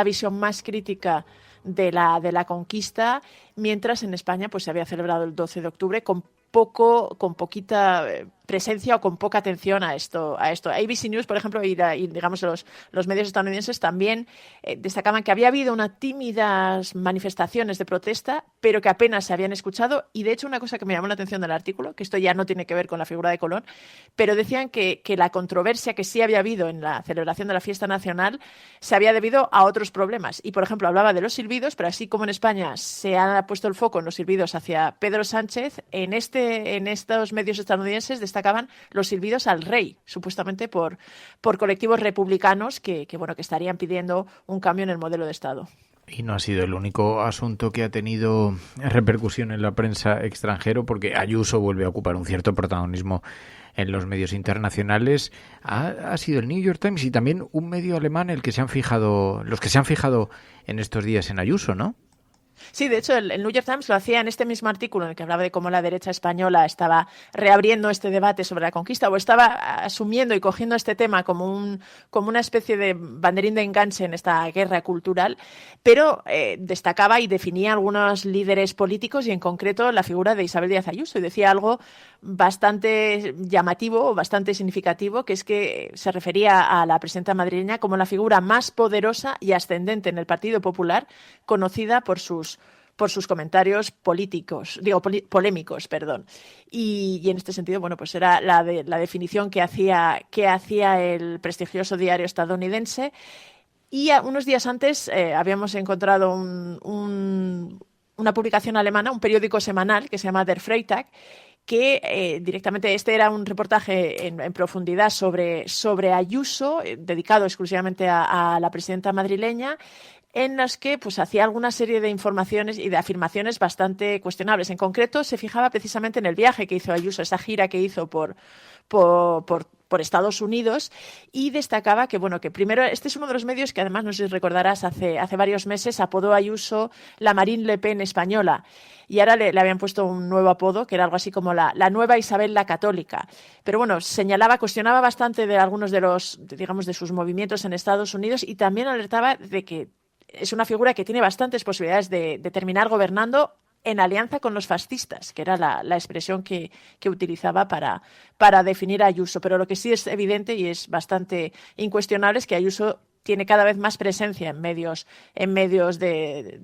visión más crítica de la conquista, mientras en España pues se había celebrado el 12 de octubre con poquita presencia o con poca atención a esto. ABC News, por ejemplo, y digamos los medios estadounidenses también destacaban que había habido unas tímidas manifestaciones de protesta, pero que apenas se habían escuchado. Y de hecho, una cosa que me llamó la atención del artículo, que esto ya no tiene que ver con la figura de Colón, pero decían que la controversia que sí había habido en la celebración de la fiesta nacional se había debido a otros problemas. Y, por ejemplo, hablaba de los silbidos, pero así como en España se ha puesto el foco en los silbidos hacia Pedro Sánchez, en estos medios estadounidenses destacaban los silbidos al rey, supuestamente por colectivos republicanos que estarían pidiendo un cambio en el modelo de Estado. Y no ha sido el único asunto que ha tenido repercusión en la prensa extranjero, porque Ayuso vuelve a ocupar un cierto protagonismo en los medios internacionales. Ha sido el New York Times y también un medio alemán los que se han fijado en estos días en Ayuso, ¿no? Sí, de hecho, el New York Times lo hacía en este mismo artículo en el que hablaba de cómo la derecha española estaba reabriendo este debate sobre la conquista, o estaba asumiendo y cogiendo este tema como una especie de banderín de enganche en esta guerra cultural, pero destacaba y definía algunos líderes políticos, y en concreto la figura de Isabel Díaz Ayuso, y decía algo bastante llamativo o bastante significativo, que es que se refería a la presidenta madrileña como la figura más poderosa y ascendente en el Partido Popular, conocida por sus comentarios polémicos. Y en este sentido, pues era la definición que hacía el prestigioso diario estadounidense. Y unos días antes habíamos encontrado una publicación alemana, un periódico semanal que se llama Der Freitag, que directamente era un reportaje en profundidad sobre Ayuso, dedicado exclusivamente a la presidenta madrileña, en las que hacía alguna serie de informaciones y de afirmaciones bastante cuestionables. En concreto, se fijaba precisamente en el viaje que hizo Ayuso, esa gira que hizo por Estados Unidos, y destacaba que primero, este es uno de los medios que además, no sé si recordarás, hace varios meses apodó a Ayuso la Marine Le Pen española, y ahora le habían puesto un nuevo apodo que era algo así como la nueva Isabel la Católica. Pero cuestionaba bastante de algunos de sus movimientos en Estados Unidos, y también alertaba de que es una figura que tiene bastantes posibilidades de terminar gobernando en alianza con los fascistas, que era la expresión que utilizaba para definir a Ayuso. Pero lo que sí es evidente y es bastante incuestionable es que Ayuso tiene cada vez más presencia en medios de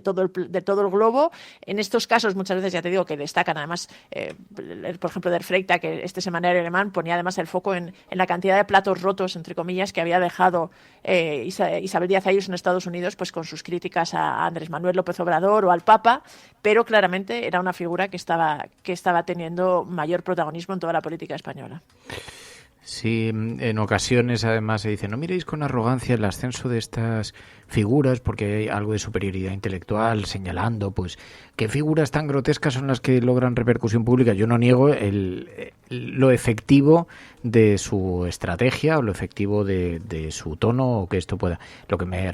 todo el globo. En estos casos muchas veces, ya te digo, que destacan además, por ejemplo, Der Freitag, que este semanario alemán ponía además el foco en la cantidad de platos rotos, entre comillas, que había dejado Isabel Díaz Ayuso en Estados Unidos, pues con sus críticas a Andrés Manuel López Obrador o al Papa, pero claramente era una figura que estaba teniendo mayor protagonismo en toda la política española. Sí, en ocasiones además se dice, no miréis con arrogancia el ascenso de estas figuras porque hay algo de superioridad intelectual, señalando pues qué figuras tan grotescas son las que logran repercusión pública. Yo no niego lo efectivo de su estrategia o lo efectivo de su tono, o que esto pueda. Lo que me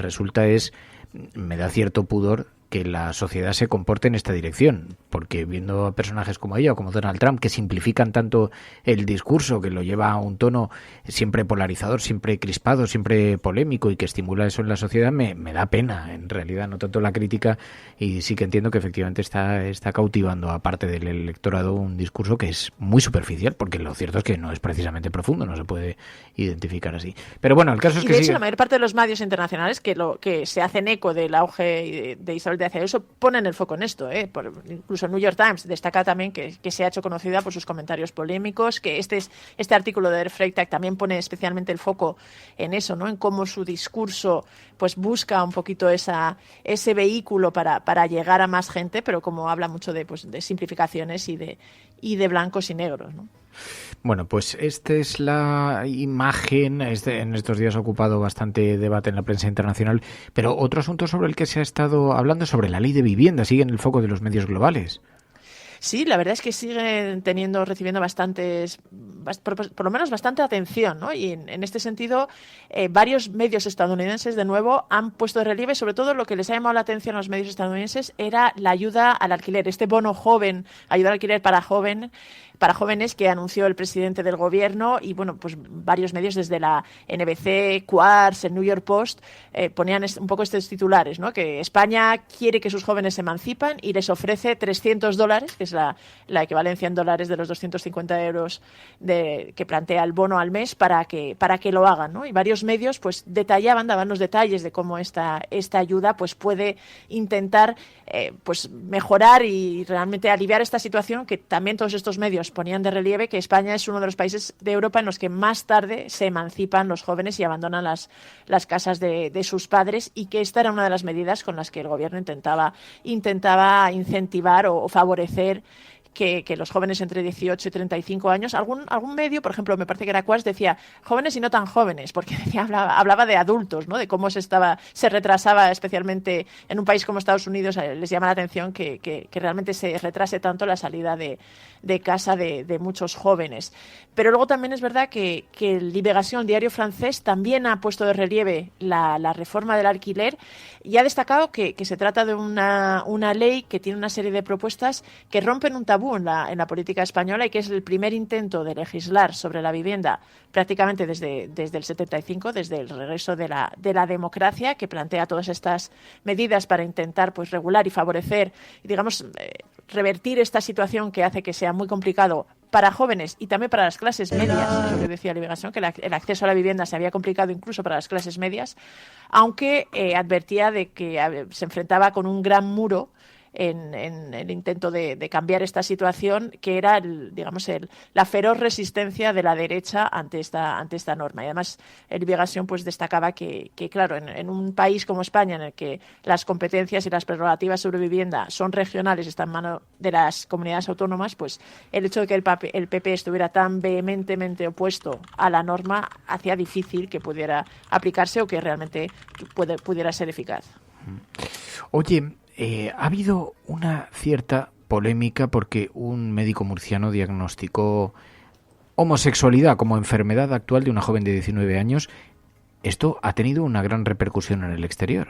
da cierto pudor que la sociedad se comporte en esta dirección, porque viendo a personajes como ella o como Donald Trump, que simplifican tanto el discurso, que lo lleva a un tono siempre polarizador, siempre crispado, siempre polémico, y que estimula eso en la sociedad, me da pena, en realidad, no tanto la crítica, y sí que entiendo que efectivamente está cautivando a parte del electorado un discurso que es muy superficial, porque lo cierto es que no es precisamente profundo, no se puede identificar así. Pero bueno, el caso es que de hecho, la mayor parte de los medios internacionales que se hacen eco del auge de Isabel de Ayuso ponen el foco en esto. Incluso el New York Times destaca también que se ha hecho conocida por sus comentarios polémicos, que este artículo de Der Freitag también pone especialmente el foco en eso, ¿no? En cómo su discurso pues busca un poquito ese vehículo para llegar a más gente, pero como habla mucho de simplificaciones y de blancos y negros, ¿no? Bueno, pues esta es la imagen. En estos días ha ocupado bastante debate en la prensa internacional, pero otro asunto sobre el que se ha estado hablando es sobre la ley de vivienda. Sigue en el foco de los medios globales. Sí, la verdad es que siguen recibiendo por lo menos bastante atención, ¿no? Y en este sentido, varios medios estadounidenses, de nuevo, han puesto de relieve, sobre todo lo que les ha llamado la atención a los medios estadounidenses, era la ayuda al alquiler, este bono joven, ayuda al alquiler para jóvenes que anunció el presidente del gobierno, y bueno, pues varios medios desde la NBC, Quartz, el New York Post, ponían un poco estos titulares, ¿no? Que España quiere que sus jóvenes se emancipan y les ofrece $300, que es la equivalencia en dólares de los 250 euros que plantea el bono al mes para que lo hagan, ¿no? Y varios medios pues daban los detalles de cómo esta ayuda pues puede intentar pues mejorar y realmente aliviar esta situación, que también todos estos medios ponían de relieve, que España es uno de los países de Europa en los que más tarde se emancipan los jóvenes y abandonan las casas de sus padres, y que esta era una de las medidas con las que el gobierno intentaba incentivar o favorecer que los jóvenes entre 18 y 35 años, algún medio, por ejemplo, me parece que era Quartz, decía jóvenes y no tan jóvenes, porque hablaba de adultos, ¿no? De cómo se retrasaba, especialmente en un país como Estados Unidos. Les llama la atención que realmente se retrase tanto la salida de casa de muchos jóvenes. Pero luego también es verdad que Libération, el diario francés, también ha puesto de relieve la reforma del alquiler, y ha destacado que se trata de una ley que tiene una serie de propuestas que rompen un tabú en la política española, y que es el primer intento de legislar sobre la vivienda prácticamente desde el 75, desde el regreso de la democracia, que plantea todas estas medidas para intentar pues regular y favorecer, digamos, revertir esta situación que hace que sea muy complicado para jóvenes y también para las clases medias. Lo que decía Libération, que el acceso a la vivienda se había complicado incluso para las clases medias, aunque advertía de que se enfrentaba con un gran muro en el intento de cambiar esta situación, que era la feroz resistencia de la derecha ante esta norma. Y además Libération pues destacaba que claro, en un país como España, en el que las competencias y las prerrogativas sobre vivienda son regionales, están en manos de las comunidades autónomas, pues el hecho de que el PP estuviera tan vehementemente opuesto a la norma hacía difícil que pudiera aplicarse o que realmente pudiera ser eficaz. Oye, ha habido una cierta polémica porque un médico murciano diagnosticó homosexualidad como enfermedad actual de una joven de 19 años. Esto ha tenido una gran repercusión en el exterior.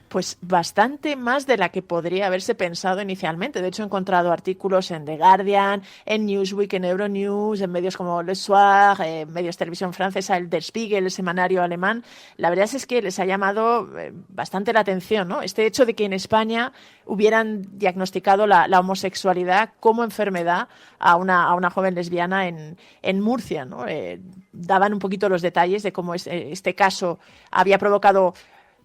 Pues bastante más de la que podría haberse pensado inicialmente. De hecho, he encontrado artículos en The Guardian, en Newsweek, en Euronews, en medios como Le Soir, medios de televisión francesa, el Der Spiegel, el semanario alemán. La verdad es que les ha llamado bastante la atención, ¿no? Este hecho de que en España hubieran diagnosticado la homosexualidad como enfermedad a una joven lesbiana en Murcia, ¿no? Daban un poquito los detalles de cómo este caso había provocado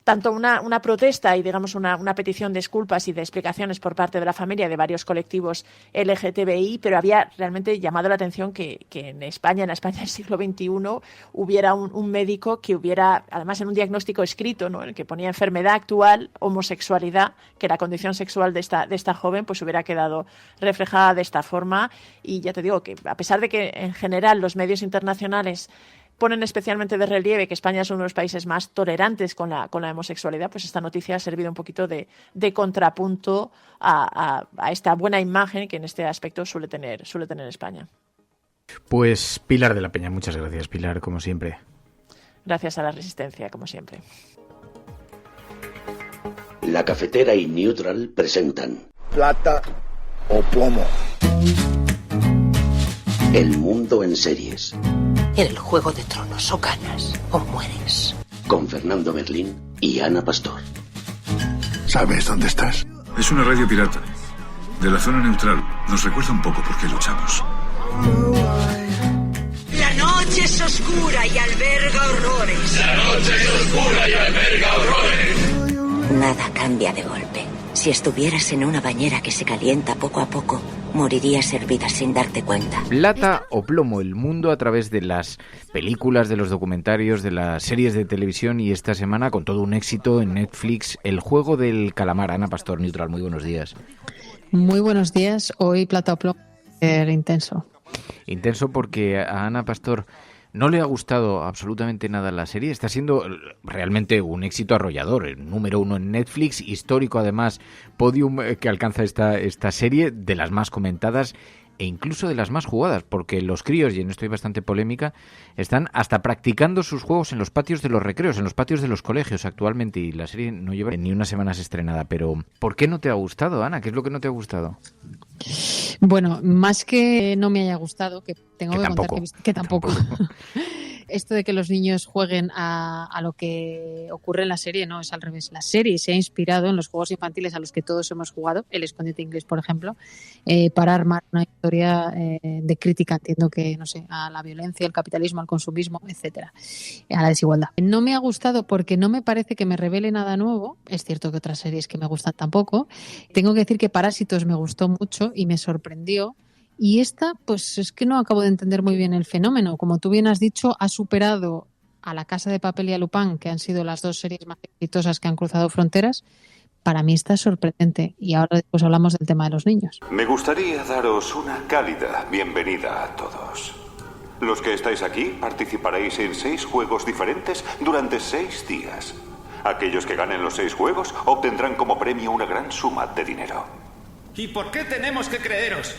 tanto una protesta y, digamos, una petición de disculpas y de explicaciones por parte de la familia de varios colectivos LGTBI, pero había realmente llamado la atención que en España del siglo XXI, hubiera un médico que hubiera, además en un diagnóstico escrito, ¿no?, en el que ponía enfermedad actual, homosexualidad, que la condición sexual de esta joven pues hubiera quedado reflejada de esta forma. Y ya te digo que, a pesar de que en general los medios internacionales ponen especialmente de relieve que España es uno de los países más tolerantes con la homosexualidad, pues esta noticia ha servido un poquito de contrapunto a esta buena imagen que en este aspecto suele tener España. Pues Pilar de la Peña, muchas gracias, Pilar, como siempre. Gracias a la Resistencia, como siempre. La Cafetera y Neutral presentan Plata o Plomo. El mundo en series. En el Juego de Tronos, o ganas o mueres. Con Fernando Merlín y Ana Pastor. ¿Sabes dónde estás? Es una radio pirata. De la zona neutral. Nos recuerda un poco por qué luchamos. La noche es oscura y alberga horrores. La noche es oscura y alberga horrores. Nada cambia de golpe. Si estuvieras en una bañera que se calienta poco a poco, morirías hervida sin darte cuenta. Plata o plomo, el mundo a través de las películas, de los documentarios, de las series de televisión, y esta semana con todo un éxito en Netflix, El juego del calamar. Ana Pastor, Neutral, muy buenos días. Muy buenos días. Hoy Plata o plomo, intenso. Intenso porque a Ana Pastor no le ha gustado absolutamente nada la serie. Está siendo realmente un éxito arrollador, el número 1 en Netflix, histórico además, podium que alcanza esta serie, de las más comentadas e incluso de las más jugadas, porque los críos, y en esto hay bastante polémica, están hasta practicando sus juegos en los patios de los recreos, en los patios de los colegios actualmente, y la serie no lleva ni unas semanas estrenada. Pero ¿por qué no te ha gustado, Ana? ¿Qué es lo que no te ha gustado? Bueno, más que no me haya gustado, que tengo que tampoco, contar que tampoco. Esto de que los niños jueguen a lo que ocurre en la serie, no, es al revés. La serie se ha inspirado en los juegos infantiles a los que todos hemos jugado, el escondite inglés, por ejemplo, para armar una historia de crítica, entiendo que, no sé, a la violencia, al capitalismo, al consumismo, etcétera, a la desigualdad. No me ha gustado porque no me parece que me revele nada nuevo. Es cierto que otras series que me gustan tampoco. Tengo que decir que Parásitos me gustó mucho y me sorprendió. Y esta, pues es que no acabo de entender muy bien el fenómeno. Como tú bien has dicho, ha superado a La Casa de Papel y a Lupin, que han sido las dos series más exitosas que han cruzado fronteras. Para mí está sorprendente. Y ahora después hablamos del tema de los niños. Me gustaría daros una cálida bienvenida a todos. Los que estáis aquí participaréis en 6 juegos diferentes durante 6 días. Aquellos que ganen los 6 juegos obtendrán como premio una gran suma de dinero. ¿Y por qué tenemos que creeros?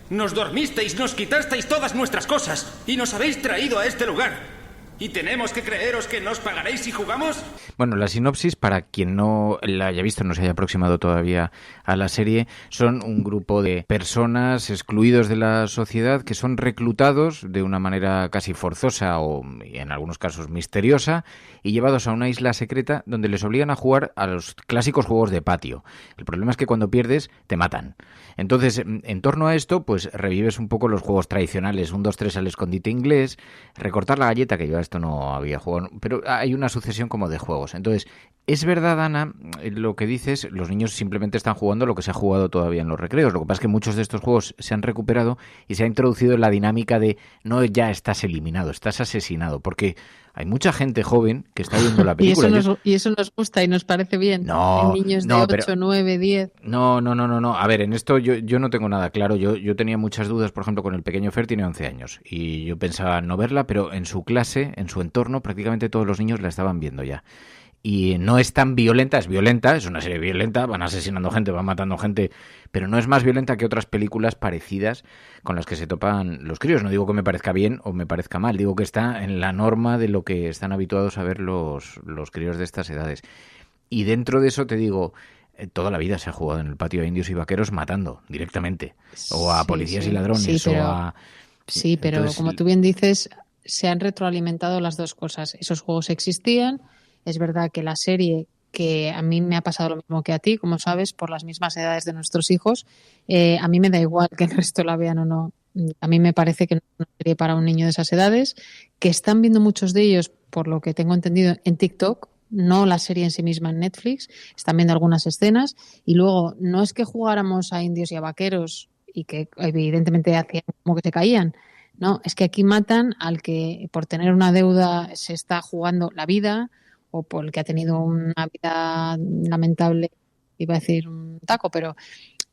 Nos dormisteis, nos quitasteis todas nuestras cosas y nos habéis traído a este lugar. ¿Y tenemos que creeros que nos pagaréis si jugamos? Bueno, la sinopsis, para quien no la haya visto, no se haya aproximado todavía a la serie, son un grupo de personas excluidos de la sociedad que son reclutados de una manera casi forzosa o en algunos casos misteriosa y llevados a una isla secreta donde les obligan a jugar a los clásicos juegos de patio. El problema es que cuando pierdes te matan. Entonces, en torno a esto, pues revives un poco los juegos tradicionales, 1, 2, 3 al escondite inglés, recortar la galleta, que yo a esto no había jugado, pero hay una sucesión como de juegos. Entonces, es verdad, Ana, lo que dices, los niños simplemente están jugando lo que se ha jugado todavía en los recreos. Lo que pasa es que muchos de estos juegos se han recuperado y se ha introducido la dinámica de no ya estás eliminado, estás asesinado, porque hay mucha gente joven que está viendo la película. Y eso nos gusta y nos parece bien. No, en niños de 8, 9, 10. No. A ver, en esto yo no tengo nada claro. Yo tenía muchas dudas, por ejemplo, con el pequeño Fer, tiene 11 años. Y yo pensaba no verla, pero en su clase, en su entorno, prácticamente todos los niños la estaban viendo ya. Y no es tan violenta, es una serie violenta, van asesinando gente, van matando gente, pero no es más violenta que otras películas parecidas con las que se topan los críos. No digo que me parezca bien o me parezca mal, digo que está en la norma de lo que están habituados a ver los críos de estas edades. Y dentro de eso te digo, toda la vida se ha jugado en el patio a indios y vaqueros matando directamente, o a policías y ladrones, Sí, pero entonces, como tú bien dices, se han retroalimentado las dos cosas. Esos juegos existían. Es verdad que la serie, que a mí me ha pasado lo mismo que a ti, como sabes, por las mismas edades de nuestros hijos, a mí me da igual que el resto la vean o no. A mí me parece que no es una serie para un niño de esas edades, que están viendo muchos de ellos, por lo que tengo entendido, en TikTok, no la serie en sí misma en Netflix, están viendo algunas escenas, y luego no es que jugáramos a indios y a vaqueros y que evidentemente hacían como que se caían. No, es que aquí matan al que por tener una deuda se está jugando la vida, o por el que ha tenido una vida lamentable, iba a decir un taco, pero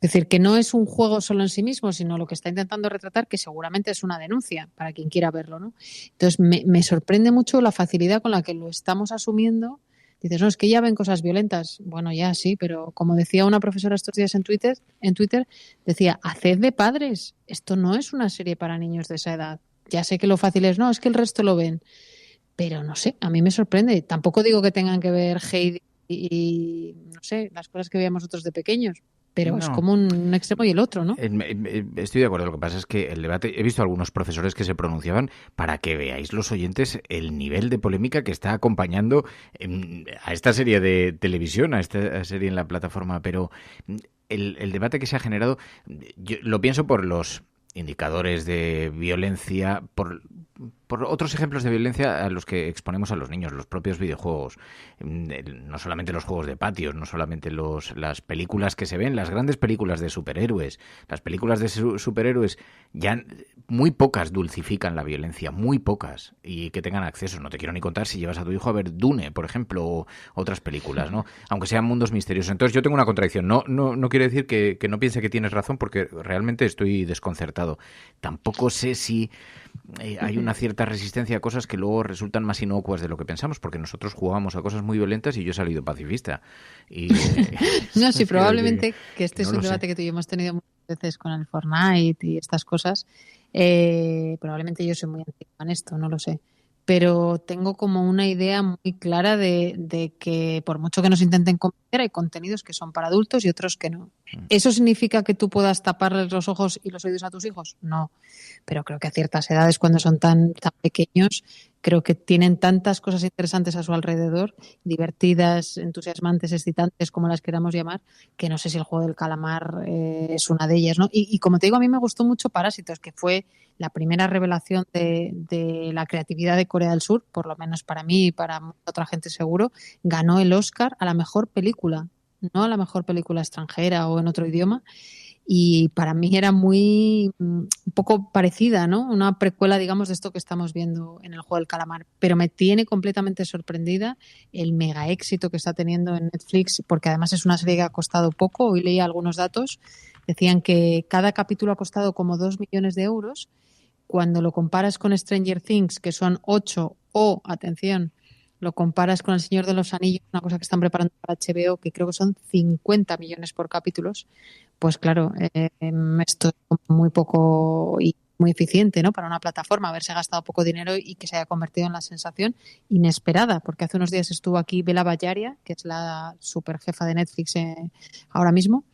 es decir, que no es un juego solo en sí mismo, sino lo que está intentando retratar, que seguramente es una denuncia para quien quiera verlo, ¿no? Entonces me sorprende mucho la facilidad con la que lo estamos asumiendo. Dices, no, es que ya ven cosas violentas. Bueno, ya sí, pero como decía una profesora estos días en Twitter decía, haced de padres, esto no es una serie para niños de esa edad. Ya sé que lo fácil es, no, es que el resto lo ven. Pero no sé, a mí me sorprende. Tampoco digo que tengan que ver Heidi y no sé, las cosas que veíamos nosotros de pequeños, pero no. Es como un extremo y el otro, ¿no? Estoy de acuerdo. Lo que pasa es que el debate, he visto algunos profesores que se pronunciaban para que veáis los oyentes el nivel de polémica que está acompañando a esta serie de televisión, a esta serie en la plataforma, pero el debate que se ha generado, yo lo pienso por los indicadores de violencia, por por otros ejemplos de violencia a los que exponemos a los niños, los propios videojuegos, no solamente los juegos de patios, no solamente las películas que se ven, las grandes películas de superhéroes, las películas de superhéroes ya muy pocas dulcifican la violencia, muy pocas, y que tengan acceso. No te quiero ni contar si llevas a tu hijo a ver Dune, por ejemplo, o otras películas, ¿no? Aunque sean mundos misteriosos. Entonces yo tengo una contradicción. No quiere decir que no piense que tienes razón, porque realmente estoy desconcertado. Tampoco sé si hay una cierta resistencia a cosas que luego resultan más inocuas de lo que pensamos, porque nosotros jugamos a cosas muy violentas y yo he salido pacifista. Y, no, sí, probablemente que este es un debate que tú y yo hemos tenido muchas veces con el Fortnite y estas cosas. Probablemente yo soy muy antigua en esto, no lo sé. Pero tengo como una idea muy clara de que por mucho que nos intenten convencer, hay contenidos que son para adultos y otros que no. ¿Eso significa que tú puedas taparles los ojos y los oídos a tus hijos? No. Pero creo que a ciertas edades, cuando son tan pequeños, creo que tienen tantas cosas interesantes a su alrededor, divertidas, entusiasmantes, excitantes, como las queramos llamar, que no sé si el juego del calamar es una de ellas, ¿no? Y como te digo, a mí me gustó mucho Parásitos, que fue la primera revelación de la creatividad de Corea del Sur, por lo menos para mí y para otra gente seguro. Ganó el Oscar a la mejor película, no a la mejor película extranjera o en otro idioma. Y para mí era un poco parecida, ¿no? Una precuela, digamos, de esto que estamos viendo en el juego del calamar. Pero me tiene completamente sorprendida el mega éxito que está teniendo en Netflix, porque además es una serie que ha costado poco. Hoy leía algunos datos. Decían que cada capítulo ha costado como 2 millones de euros. Cuando lo comparas con Stranger Things, que son 8, o, atención, lo comparas con El Señor de los Anillos, una cosa que están preparando para HBO, que creo que son 50 millones por capítulos, pues claro, esto es muy poco y muy eficiente, ¿no? Para una plataforma, haberse gastado poco dinero y que se haya convertido en la sensación inesperada, porque hace unos días estuvo aquí Bela Bajaria, que es la super jefa de Netflix ahora mismo,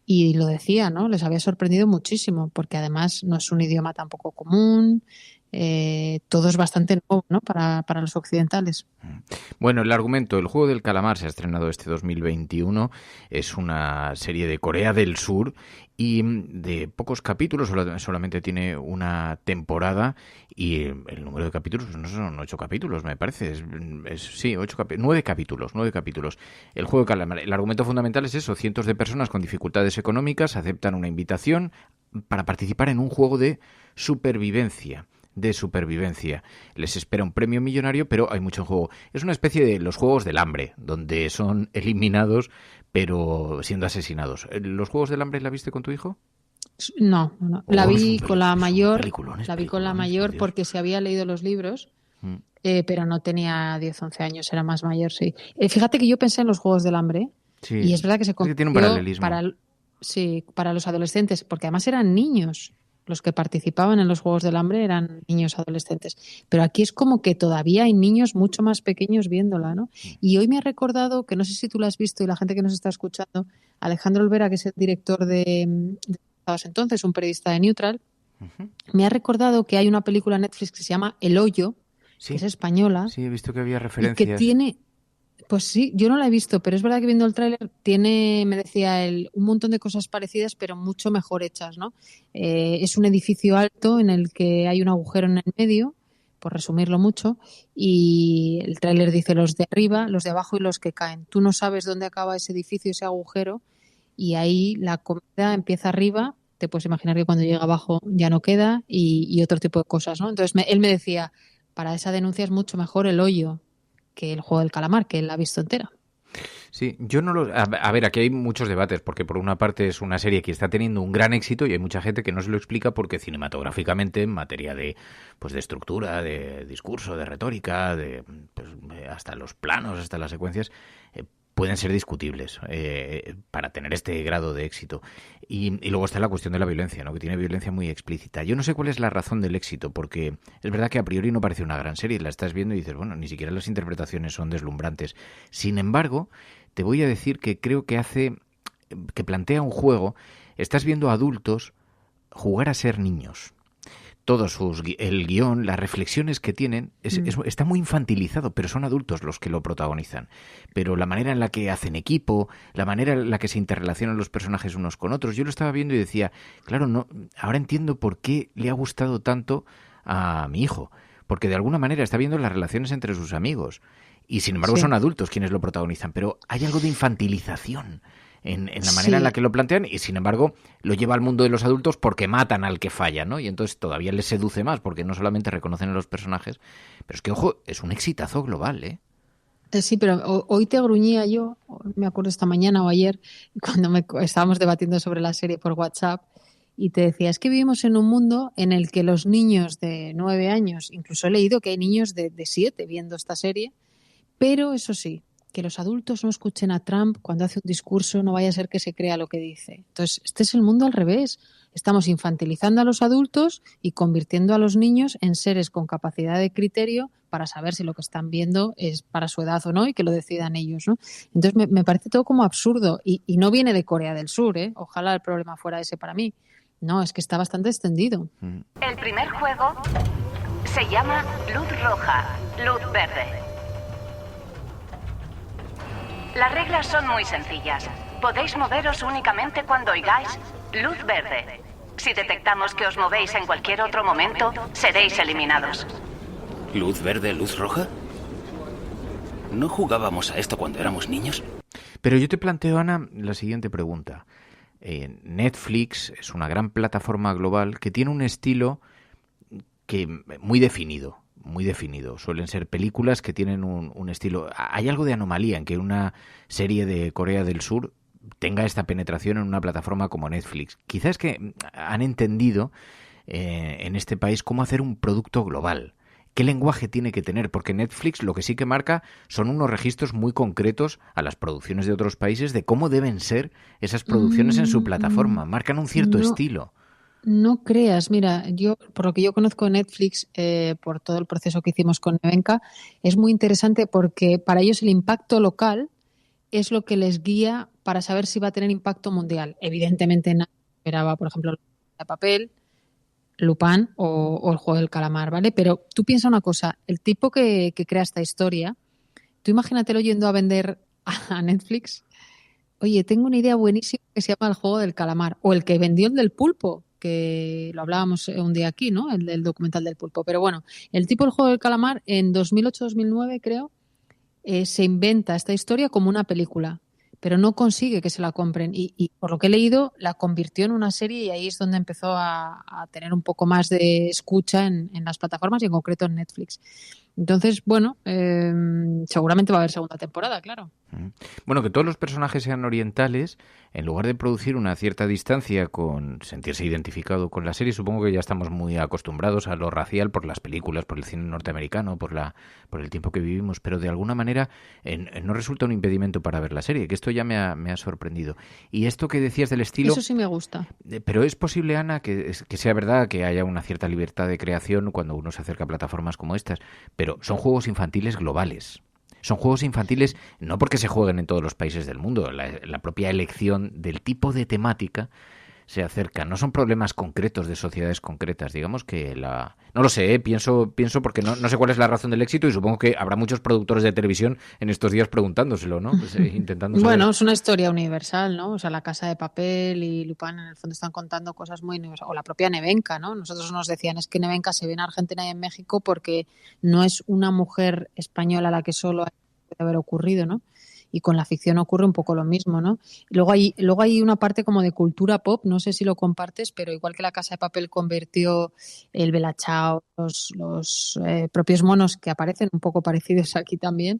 y lo decía, ¿no? Les había sorprendido muchísimo, porque además no es un idioma tampoco común, todo es bastante nuevo, ¿no? Para los occidentales. Bueno, el argumento, el juego del calamar se ha estrenado este 2021, es una serie de Corea del Sur y de pocos capítulos, solamente tiene una temporada y el número de capítulos, no son 8 capítulos, me parece, sí, 9 capítulos. El juego del calamar, el argumento fundamental es eso: cientos de personas con dificultades económicas aceptan una invitación para participar en un juego de supervivencia. Les espera un premio millonario, pero hay mucho en juego. Es una especie de los juegos del hambre, donde son eliminados, pero siendo asesinados. ¿Los juegos del hambre la viste con tu hijo? No. La vi con la mayor. Porque se había leído los libros, pero no tenía 10, 11 años, era más mayor, sí. Fíjate que yo pensé en los juegos del hambre, sí, y es verdad que se convirtió tiene un paralelismo. Para los adolescentes, porque además eran niños. Los que participaban en los Juegos del Hambre eran niños adolescentes. Pero aquí es como que todavía hay niños mucho más pequeños viéndola, ¿no? Y hoy me ha recordado, que no sé si tú la has visto y la gente que nos está escuchando, Alejandro Olvera, que es el director de entonces, un periodista de Neutral, me ha recordado que hay una película en Netflix que se llama El Hoyo, que es española. Sí, he visto que había referencias. Y que tiene... Pues sí, yo no la he visto, pero es verdad que viendo el tráiler tiene, me decía él, un montón de cosas parecidas, pero mucho mejor hechas, ¿no? Es un edificio alto en el que hay un agujero en el medio, por resumirlo mucho, y el tráiler dice los de arriba, los de abajo y los que caen. Tú no sabes dónde acaba ese edificio, ese agujero, y ahí la comida empieza arriba, te puedes imaginar que cuando llega abajo ya no queda, y otro tipo de cosas, ¿no? Entonces él me decía, para esa denuncia es mucho mejor El Hoyo que el juego del calamar, que él la ha visto entera. Sí, yo no lo... A ver, aquí hay muchos debates, porque por una parte es una serie que está teniendo un gran éxito y hay mucha gente que no se lo explica porque cinematográficamente, en materia de estructura, de discurso, de retórica, hasta los planos, hasta las secuencias, pueden ser discutibles para tener este grado de éxito. Y luego está la cuestión de la violencia, ¿no? Que tiene violencia muy explícita. Yo no sé cuál es la razón del éxito, porque es verdad que a priori no parece una gran serie. La estás viendo y dices, bueno, ni siquiera las interpretaciones son deslumbrantes. Sin embargo, te voy a decir que creo que plantea un juego. Estás viendo a adultos jugar a ser niños. El guión, las reflexiones que tienen, está muy infantilizado, pero son adultos los que lo protagonizan. Pero la manera en la que hacen equipo, la manera en la que se interrelacionan los personajes unos con otros, yo lo estaba viendo y decía, claro, no, ahora entiendo por qué le ha gustado tanto a mi hijo. porque de alguna manera está viendo las relaciones entre sus amigos. Y sin embargo son adultos quienes lo protagonizan, pero hay algo de infantilización en la manera en la que lo plantean, y sin embargo lo lleva al mundo de los adultos porque matan al que falla, ¿no? Y entonces todavía les seduce más, porque no solamente reconocen a los personajes, pero es que, ojo, es un exitazo global, ¿eh? Sí, pero hoy te gruñía yo, me acuerdo esta mañana o ayer, cuando estábamos debatiendo sobre la serie por WhatsApp, y te decía, es que vivimos en un mundo en el que los niños de 9 años, incluso he leído que hay niños de 7 viendo esta serie, pero eso sí, que los adultos no escuchen a Trump cuando hace un discurso, no vaya a ser que se crea lo que dice. Entonces, este es el mundo al revés. Estamos infantilizando a los adultos y convirtiendo a los niños en seres con capacidad de criterio para saber si lo que están viendo es para su edad o no y que lo decidan ellos, ¿no? Entonces, me parece todo como absurdo y no viene de Corea del Sur, ¿eh? Ojalá el problema fuera ese para mí. No, es que está bastante extendido. El primer juego se llama Luz Roja, Luz Verde. Las reglas son muy sencillas. Podéis moveros únicamente cuando oigáis luz verde. Si detectamos que os movéis en cualquier otro momento, seréis eliminados. ¿Luz verde, luz roja? ¿No jugábamos a esto cuando éramos niños? Pero yo te planteo, Ana, la siguiente pregunta. Netflix es una gran plataforma global que tiene un estilo muy definido. Suelen ser películas que tienen un estilo. Hay algo de anomalía en que una serie de Corea del Sur tenga esta penetración en una plataforma como Netflix. Quizás es que han entendido en este país cómo hacer un producto global. ¿Qué lenguaje tiene que tener? Porque Netflix lo que sí que marca son unos registros muy concretos a las producciones de otros países de cómo deben ser esas producciones en su plataforma. Marcan un cierto estilo. No creas, mira, yo por lo que yo conozco Netflix, por todo el proceso que hicimos con Nevenka, es muy interesante porque para ellos el impacto local es lo que les guía para saber si va a tener impacto mundial. Evidentemente nadie esperaba, por ejemplo, de papel, Lupin o el juego del calamar, ¿vale? Pero tú piensa una cosa, el tipo que crea esta historia, tú imagínatelo yendo a vender a Netflix, oye, tengo una idea buenísima que se llama el juego del calamar, o el que vendió el del pulpo, que lo hablábamos un día aquí, ¿no? El documental del pulpo. Pero bueno, el tipo del juego del calamar en 2008-2009, creo, se inventa esta historia como una película, pero no consigue que se la compren. Y por lo que he leído, la convirtió en una serie y ahí es donde empezó a tener un poco más de escucha en las plataformas y en concreto en Netflix. Entonces, bueno, seguramente va a haber segunda temporada, claro. Bueno, que todos los personajes sean orientales, en lugar de producir una cierta distancia con sentirse identificado con la serie, supongo que ya estamos muy acostumbrados a lo racial por las películas, por el cine norteamericano, por el tiempo que vivimos, pero de alguna manera no resulta un impedimento para ver la serie, que esto ya me ha sorprendido. Y esto que decías del estilo... Eso sí me gusta. Pero es posible, Ana, que sea verdad que haya una cierta libertad de creación cuando uno se acerca a plataformas como estas, pero son juegos infantiles globales. Son juegos infantiles no porque se jueguen en todos los países del mundo, la propia elección del tipo de temática se acerca. No son problemas concretos de sociedades concretas, digamos que no lo sé, pienso porque no sé cuál es la razón del éxito y supongo que habrá muchos productores de televisión en estos días preguntándoselo, ¿no? Pues, intentando saber. Bueno, es una historia universal, ¿no? O sea, La Casa de Papel y Lupin en el fondo están contando cosas muy universales. O la propia Nevenka, ¿no? Nosotros nos decían, es que Nevenka se ve en Argentina y en México porque no es una mujer española la que solo puede haber ocurrido, ¿no? Y con la ficción ocurre un poco lo mismo, ¿no? Luego hay una parte como de cultura pop, no sé si lo compartes, pero igual que La Casa de Papel convirtió el Bella Ciao, los propios monos que aparecen un poco parecidos aquí también,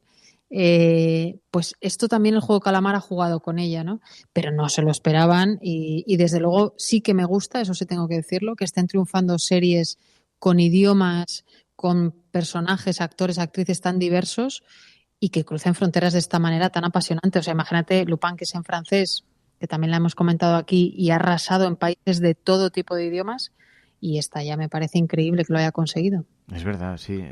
pues esto también el juego Calamar ha jugado con ella, ¿no? Pero no se lo esperaban y desde luego sí que me gusta, eso sí tengo que decirlo, que estén triunfando series con idiomas, con personajes, actores, actrices tan diversos y que crucen fronteras de esta manera tan apasionante. O sea, imagínate Lupin, que es en francés, que también la hemos comentado aquí, y ha arrasado en países de todo tipo de idiomas, y esta ya me parece increíble que lo haya conseguido. Es verdad, sí.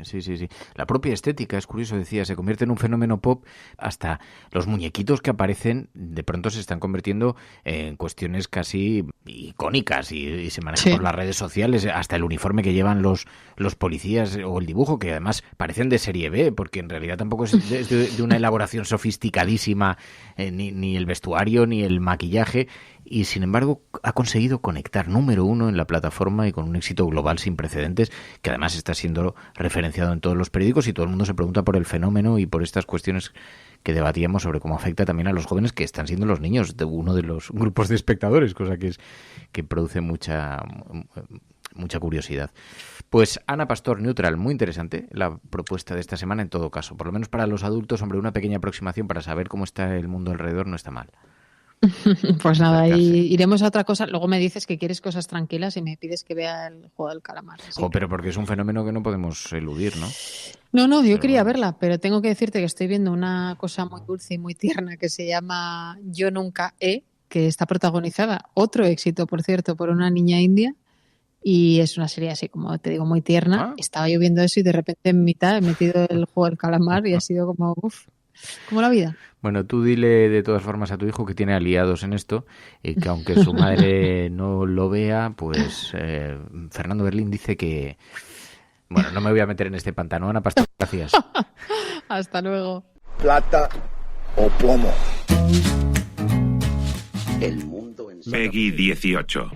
La propia estética, es curioso, decía, se convierte en un fenómeno pop. Hasta los muñequitos que aparecen de pronto se están convirtiendo en cuestiones casi icónicas y se manejan por las redes sociales, hasta el uniforme que llevan los policías o el dibujo, que además parecen de serie B, porque en realidad tampoco es de una elaboración sofisticadísima, ni el vestuario ni el maquillaje, y sin embargo ha conseguido conectar número 1 en la plataforma y con un éxito global sin precedentes, que además está siendo siendo referenciado en todos los periódicos y todo el mundo se pregunta por el fenómeno y por estas cuestiones que debatíamos sobre cómo afecta también a los jóvenes, que están siendo los niños de uno de los grupos de espectadores, cosa que produce mucha curiosidad. Pues Ana Pastor, Neutral, muy interesante la propuesta de esta semana en todo caso. Por lo menos para los adultos, hombre, una pequeña aproximación para saber cómo está el mundo alrededor no está mal. Pues nada, y iremos a otra cosa. Luego me dices que quieres cosas tranquilas y me pides que vea el juego del calamar. Pero porque es un fenómeno que no podemos eludir, ¿no? No, yo quería verla, pero tengo que decirte que estoy viendo una cosa muy dulce y muy tierna que se llama Yo Nunca He, que está protagonizada, otro éxito, por cierto, por una niña india. Y es una serie así, como te digo, muy tierna. Estaba yo viendo eso y de repente en mitad he metido el juego del calamar y ha sido como, como la vida. Bueno, tú dile de todas formas a tu hijo que tiene aliados en esto y que aunque su madre no lo vea, pues Fernando Berlín dice que... Bueno, no me voy a meter en este pantano. Ana Pastor, gracias. Hasta luego. Plata o plomo. El mundo en Peggy 18.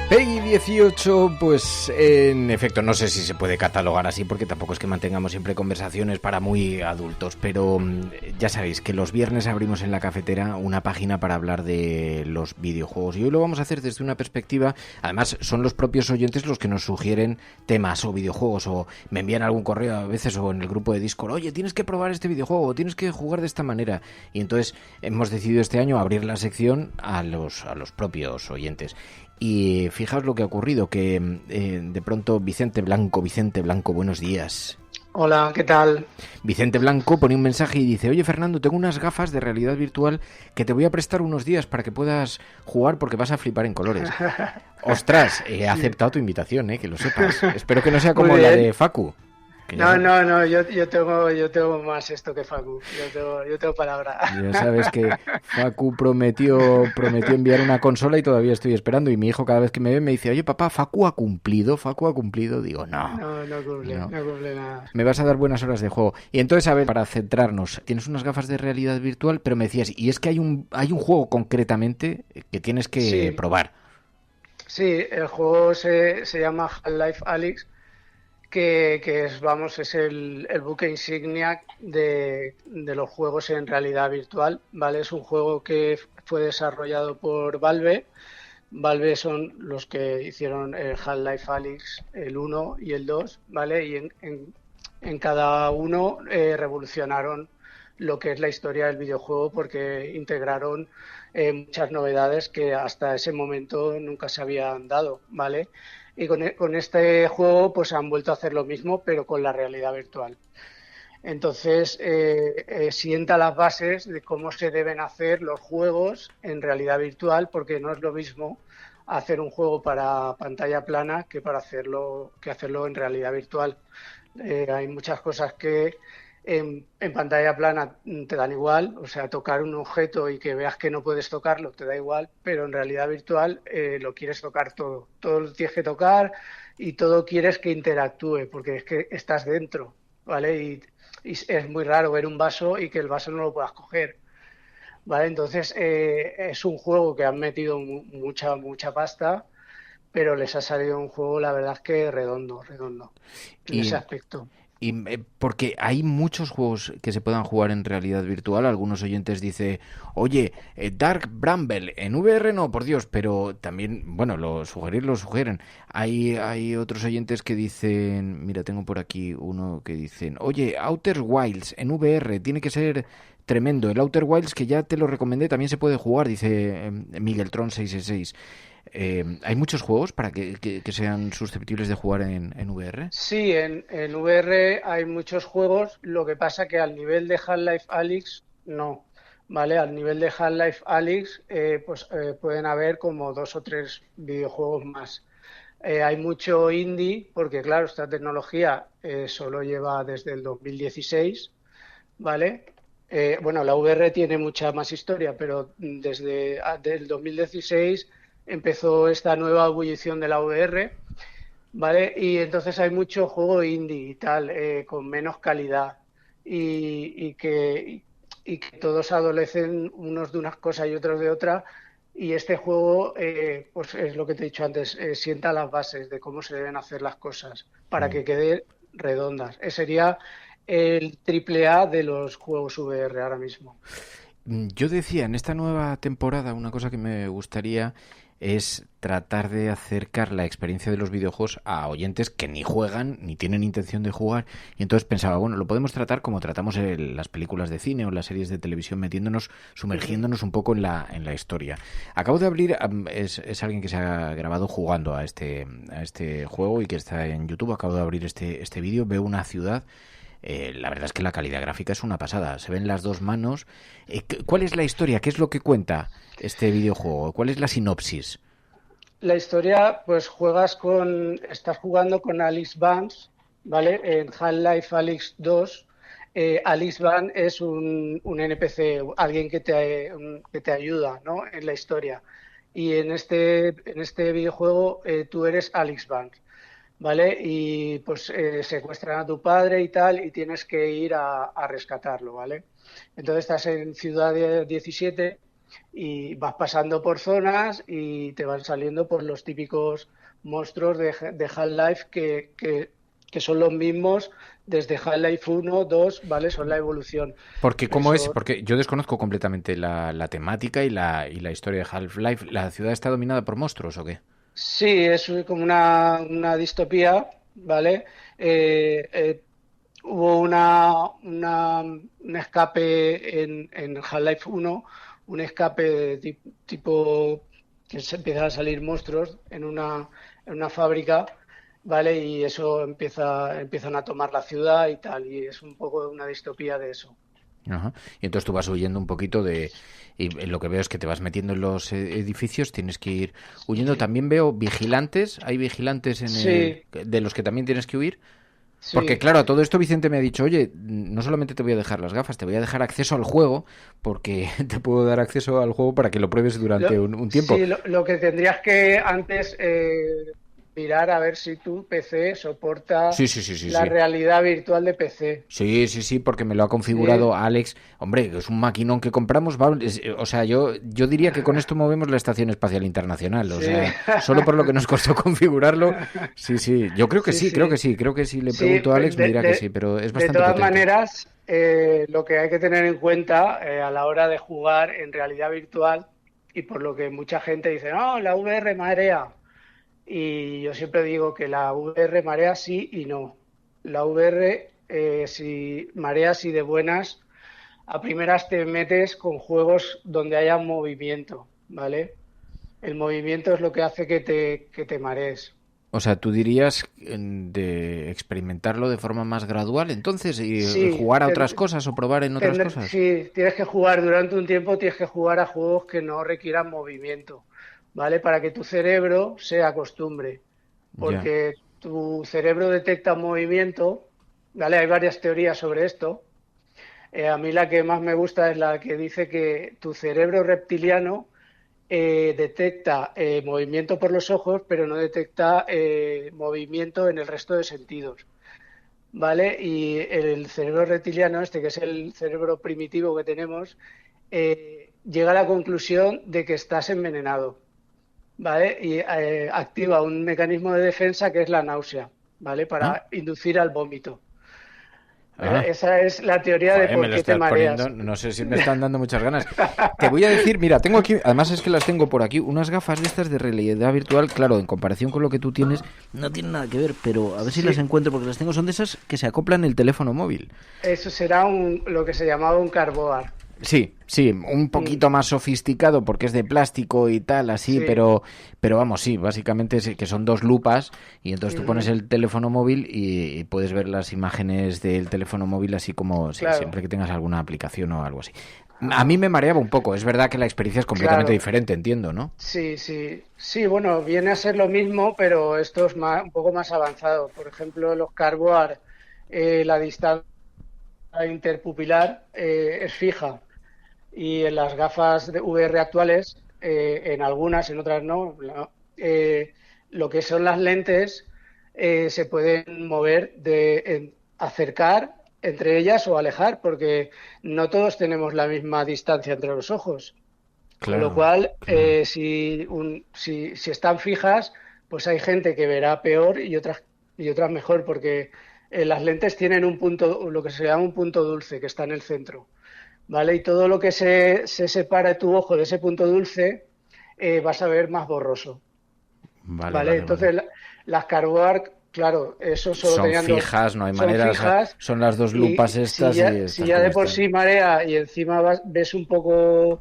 Peggy 18, pues en efecto no sé si se puede catalogar así porque tampoco es que mantengamos siempre conversaciones para muy adultos, pero ya sabéis que los viernes abrimos en la cafetera una página para hablar de los videojuegos y hoy lo vamos a hacer desde una perspectiva, además son los propios oyentes los que nos sugieren temas o videojuegos o me envían algún correo a veces o en el grupo de Discord, oye, tienes que probar este videojuego, tienes que jugar de esta manera y entonces hemos decidido este año abrir la sección a los propios oyentes. Y fijaos lo que ha ocurrido, que de pronto Vicente Blanco, buenos días. Hola, ¿qué tal? Vicente Blanco pone un mensaje y dice, oye Fernando, tengo unas gafas de realidad virtual que te voy a prestar unos días para que puedas jugar porque vas a flipar en colores. Ostras, he aceptado tu invitación, que lo sepas. Espero que no sea como la de Facu. No, yo tengo más esto que Facu, yo tengo palabra. Ya sabes que Facu prometió enviar una consola y todavía estoy esperando y mi hijo cada vez que me ve me dice, oye papá, Facu ha cumplido, digo, no cumple nada. Me vas a dar buenas horas de juego. Y entonces, a ver, para centrarnos, tienes unas gafas de realidad virtual, pero me decías, y es que hay un juego concretamente que tienes que probar. Sí, el juego se llama Half-Life Alyx, que es el buque insignia de los juegos en realidad virtual, ¿vale? Es un juego que fue desarrollado por Valve. Valve son los que hicieron el Half-Life Alyx, el 1 y el 2, ¿vale? Y en cada uno revolucionaron lo que es la historia del videojuego porque integraron muchas novedades que hasta ese momento nunca se habían dado, ¿vale? Y con este juego pues han vuelto a hacer lo mismo, pero con la realidad virtual. Entonces, sienta las bases de cómo se deben hacer los juegos en realidad virtual, porque no es lo mismo hacer un juego para pantalla plana que hacerlo en realidad virtual. Hay muchas cosas que en pantalla plana te dan igual, o sea, tocar un objeto y que veas que no puedes tocarlo te da igual, pero en realidad virtual lo quieres tocar todo lo tienes que tocar y todo quieres que interactúe, porque es que estás dentro, ¿vale? Y es muy raro ver un vaso y que el vaso no lo puedas coger, ¿vale? Entonces es un juego que han metido mucha pasta, pero les ha salido un juego, la verdad es que redondo en ese aspecto. Y porque hay muchos juegos que se puedan jugar en realidad virtual. Algunos oyentes dicen, oye, Dark Bramble, en VR no, por Dios, pero también, bueno, lo sugieren. Hay otros oyentes que dicen, mira, tengo por aquí uno que dicen, oye, Outer Wilds en VR, tiene que ser tremendo. El Outer Wilds, que ya te lo recomendé, también se puede jugar, dice Miguel Tron 666. ¿Hay muchos juegos para que sean susceptibles de jugar en VR? Sí, en VR hay muchos juegos, lo que pasa que al nivel de Half-Life Alyx no, ¿vale? Al nivel de Half-Life Alyx pueden haber como 2 o 3 videojuegos más. Hay mucho indie, porque claro, esta tecnología solo lleva desde el 2016, ¿vale? Bueno, la VR tiene mucha más historia, pero desde el 2016 empezó esta nueva ebullición de la VR, ¿vale? Y entonces hay mucho juego indie y tal, con menos calidad. y que todos adolecen unos de unas cosas y otros de otras. Y este juego, pues es lo que te he dicho antes, sienta las bases de cómo se deben hacer las cosas para que queden redondas. Ese sería el AAA de los juegos VR ahora mismo. Yo decía, en esta nueva temporada, una cosa que me gustaría es tratar de acercar la experiencia de los videojuegos a oyentes que ni juegan, ni tienen intención de jugar, y entonces pensaba, bueno, lo podemos tratar como tratamos las películas de cine o las series de televisión, sumergiéndonos un poco en la historia. Acabo de abrir, es alguien que se ha grabado jugando a este juego y que está en YouTube. Acabo de abrir este vídeo, veo una ciudad. La verdad es que la calidad gráfica es una pasada. Se ven las dos manos. ¿Cuál es la historia? ¿Qué es lo que cuenta este videojuego? ¿Cuál es la sinopsis? La historia, pues estás jugando con Alex Vance, ¿vale? En Half-Life Alyx 2. Alex Vance es un NPC, alguien que te ayuda, ¿no? En la historia. Y en este videojuego tú eres Alex Vance, ¿vale? Y pues secuestran a tu padre y tal, y tienes que ir a rescatarlo, ¿vale? Entonces estás en Ciudad 17 y vas pasando por zonas y te van saliendo por los típicos monstruos de Half-Life que son los mismos desde Half-Life 1, 2, ¿vale? Son la evolución. Porque ¿cómo es? Porque yo desconozco completamente la temática y la historia de Half-Life. ¿La ciudad está dominada por monstruos o qué? Sí, es como una distopía, ¿vale? Hubo un escape en Half-Life 1, un escape tipo que se empiezan a salir monstruos en una fábrica, ¿vale? Y eso empiezan a tomar la ciudad y tal, y es un poco una distopía de eso. Ajá. Y entonces tú vas huyendo un poquito y lo que veo es que te vas metiendo en los edificios, tienes que ir huyendo. También veo vigilantes, hay vigilantes de los que también tienes que huir. Sí. Porque claro, a todo esto Vicente me ha dicho, oye, no solamente te voy a dejar las gafas, te voy a dejar acceso al juego, porque te puedo dar acceso al juego para que lo pruebes durante un tiempo. Sí, lo que tendrías que antes mirar a ver si tu PC soporta la realidad virtual de PC. Sí, porque me lo ha configurado Alex. Hombre, es un maquinón que compramos. O sea, yo diría que con esto movemos la Estación Espacial Internacional. O sea, solo por lo que nos costó configurarlo. Sí. Yo creo que creo que si le pregunto a Alex me dirá que sí, pero es bastante De todas potente. maneras, lo que hay que tener en cuenta a la hora de jugar en realidad virtual, y por lo que mucha gente dice, no, la VR marea. Y yo siempre digo que la VR marea sí y no. La VR si marea sí de buenas. A primeras te metes con juegos donde haya movimiento, ¿vale? El movimiento es lo que hace que te marees. O sea, tú dirías de experimentarlo de forma más gradual, entonces, y jugar a otras cosas o probar en otras cosas. Sí, tienes que jugar durante un tiempo, tienes que jugar a juegos que no requieran movimiento, ¿vale? Para que tu cerebro se acostumbre, porque tu cerebro detecta movimiento, ¿vale? Hay varias teorías sobre esto. A mí la que más me gusta es la que dice que tu cerebro reptiliano detecta movimiento por los ojos, pero no detecta movimiento en el resto de sentidos, ¿vale? Y el cerebro reptiliano, que es el cerebro primitivo que tenemos, llega a la conclusión de que estás envenenado, ¿vale? Y activa un mecanismo de defensa que es la náusea, ¿vale? Para inducir al vómito. Esa es la teoría de por qué te mareas. No sé si me están dando muchas ganas. Te voy a decir, mira, tengo aquí, además es que las tengo por aquí, unas gafas de estas de realidad virtual, claro, en comparación con lo que tú tienes, no tienen nada que ver, pero a ver si las encuentro, porque las tengo, son de esas que se acoplan el teléfono móvil. Eso será lo que se llamaba un carboard. Sí, un poquito más sofisticado porque es de plástico y tal, así, pero vamos, sí, básicamente es que son dos lupas y entonces tú pones el teléfono móvil y puedes ver las imágenes del teléfono móvil así como siempre que tengas alguna aplicación o algo así. A mí me mareaba un poco, es verdad que la experiencia es completamente diferente, entiendo, ¿no? Sí, bueno, viene a ser lo mismo, pero esto es un poco más avanzado. Por ejemplo, los carboard, la distancia interpupilar es fija. Y en las gafas de VR actuales, en algunas, en otras no, lo que son las lentes se pueden mover acercar entre ellas o alejar, porque no todos tenemos la misma distancia entre los ojos. Con lo cual, si están fijas, pues hay gente que verá peor y otras mejor, porque las lentes tienen un punto, lo que se llama un punto dulce, que está en el centro, ¿vale? Y todo lo que se separa tu ojo de ese punto dulce, vas a ver más borroso. Vale. Entonces, las Carboark, claro, eso solo son fijas, no hay manera, son las dos lupas estas. Si ya de por sí marea y encima ves un poco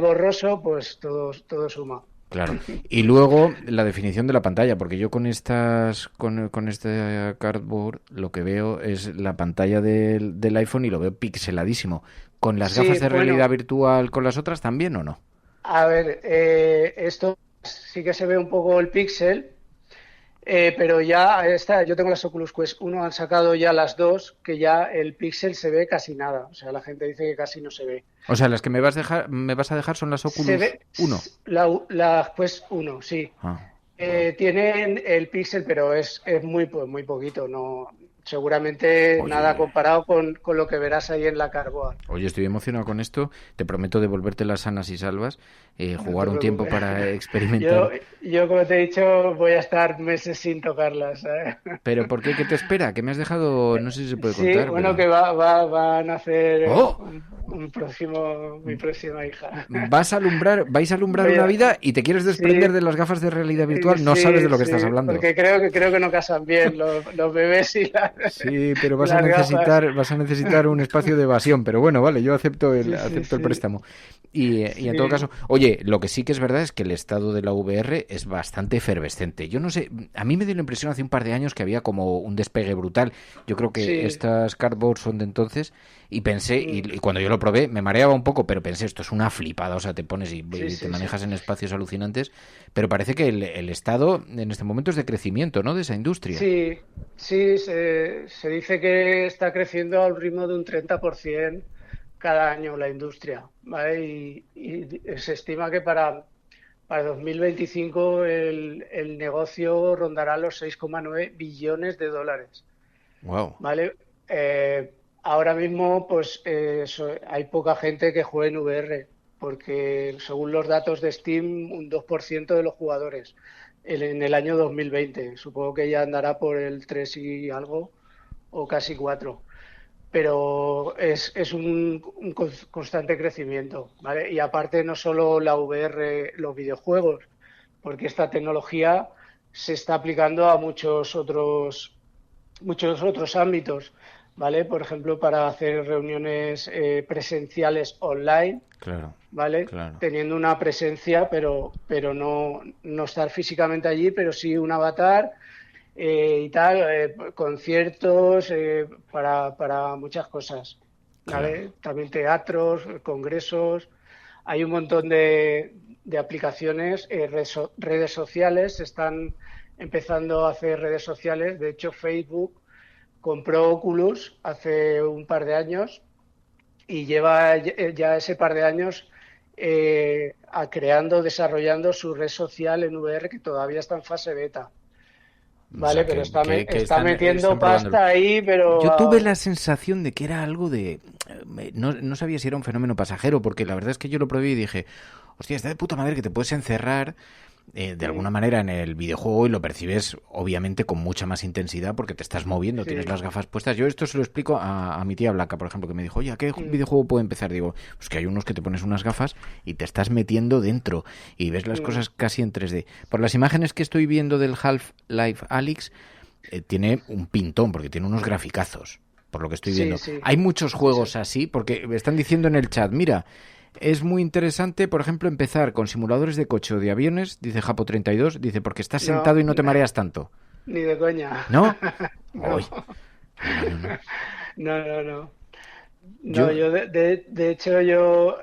borroso, pues todo suma. Claro. Y luego la definición de la pantalla, porque yo con con este Cardboard lo que veo es la pantalla del iPhone y lo veo pixeladísimo. ¿Con las gafas de realidad virtual con las otras también o no? A ver, esto sí que se ve un poco el píxel, pero ya yo tengo las Oculus Quest 1, han sacado ya las dos, que ya el píxel se ve casi nada. O sea, la gente dice que casi no se ve. O sea, las que me vas a dejar son las Oculus 1. La Quest 1, sí. Tienen el píxel, pero es muy poquito, no. Seguramente nada comparado con lo que verás ahí en la Carboard. Oye, estoy emocionado con esto. Te prometo devolvértelas sanas y salvas, jugar un tiempo para experimentar. Yo, como te he dicho, voy a estar meses sin tocarlas. ¿Pero por qué? ¿Qué te espera? ¿Qué me has dejado? No sé si se puede contar. Sí, bueno, que va a nacer mi próxima hija. Vais a alumbrar una vida y te quieres desprender de las gafas de realidad virtual. No sabes de lo que estás hablando. Porque creo que no casan bien los bebés y las. Sí, pero vas a necesitar un espacio de evasión. Pero bueno, vale, yo acepto el préstamo. Y en todo caso, oye, lo que sí que es verdad es que el estado de la VR es bastante efervescente. Yo no sé, a mí me dio la impresión hace un par de años que había como un despegue brutal. Yo creo que estas Cardboard son de entonces y pensé, y cuando yo lo probé me mareaba un poco, pero pensé, esto es una flipada, o sea, te pones y te manejas en espacios alucinantes, pero parece que el estado en este momento es de crecimiento, ¿no?, de esa industria. Sí, se dice que está creciendo al ritmo de un 30% cada año la industria, ¿vale? Y se estima que para 2025 el negocio rondará los 6,9 billones de dólares. Wow. ¿Vale? Ahora mismo, pues hay poca gente que juegue en VR, porque según los datos de Steam, un 2% de los jugadores en el año 2020. Supongo que ya andará por el 3 y algo, o casi 4. Pero es un constante crecimiento, ¿vale? Y aparte no solo la VR, los videojuegos, porque esta tecnología se está aplicando a muchos otros ámbitos, ¿vale? Por ejemplo, para hacer reuniones presenciales online, ¿vale? Claro. Teniendo una presencia, pero no estar físicamente allí, pero sí un avatar y tal, conciertos, para muchas cosas, ¿vale? Claro. También teatros, congresos, hay un montón de aplicaciones, redes sociales, se están empezando a hacer redes sociales. De hecho, Facebook compró Oculus hace un par de años y lleva ya ese par de años desarrollando su red social en VR, que todavía está en fase beta. Vale, o sea, pero está metiendo pasta ahí, pero. Yo tuve la sensación de que era algo de. No sabía si era un fenómeno pasajero, porque la verdad es que yo lo probé y dije, hostia, está de puta madre que te puedes encerrar de alguna manera en el videojuego y lo percibes obviamente con mucha más intensidad porque te estás moviendo, tienes las gafas puestas. Yo esto se lo explico a mi tía Blanca, por ejemplo, que me dijo, oye, ¿a qué videojuego puedo empezar? Digo, pues que hay unos que te pones unas gafas y te estás metiendo dentro y ves las cosas casi en 3D. Por las imágenes que estoy viendo del Half-Life Alyx, tiene un pintón porque tiene unos graficazos, por lo que estoy viendo. Hay muchos juegos así, porque me están diciendo en el chat, mira, es muy interesante, por ejemplo, empezar con simuladores de coche o de aviones, dice Japo32, dice, porque estás sentado y no te mareas tanto. Ni de coña. ¿No? No. Yo de hecho, yo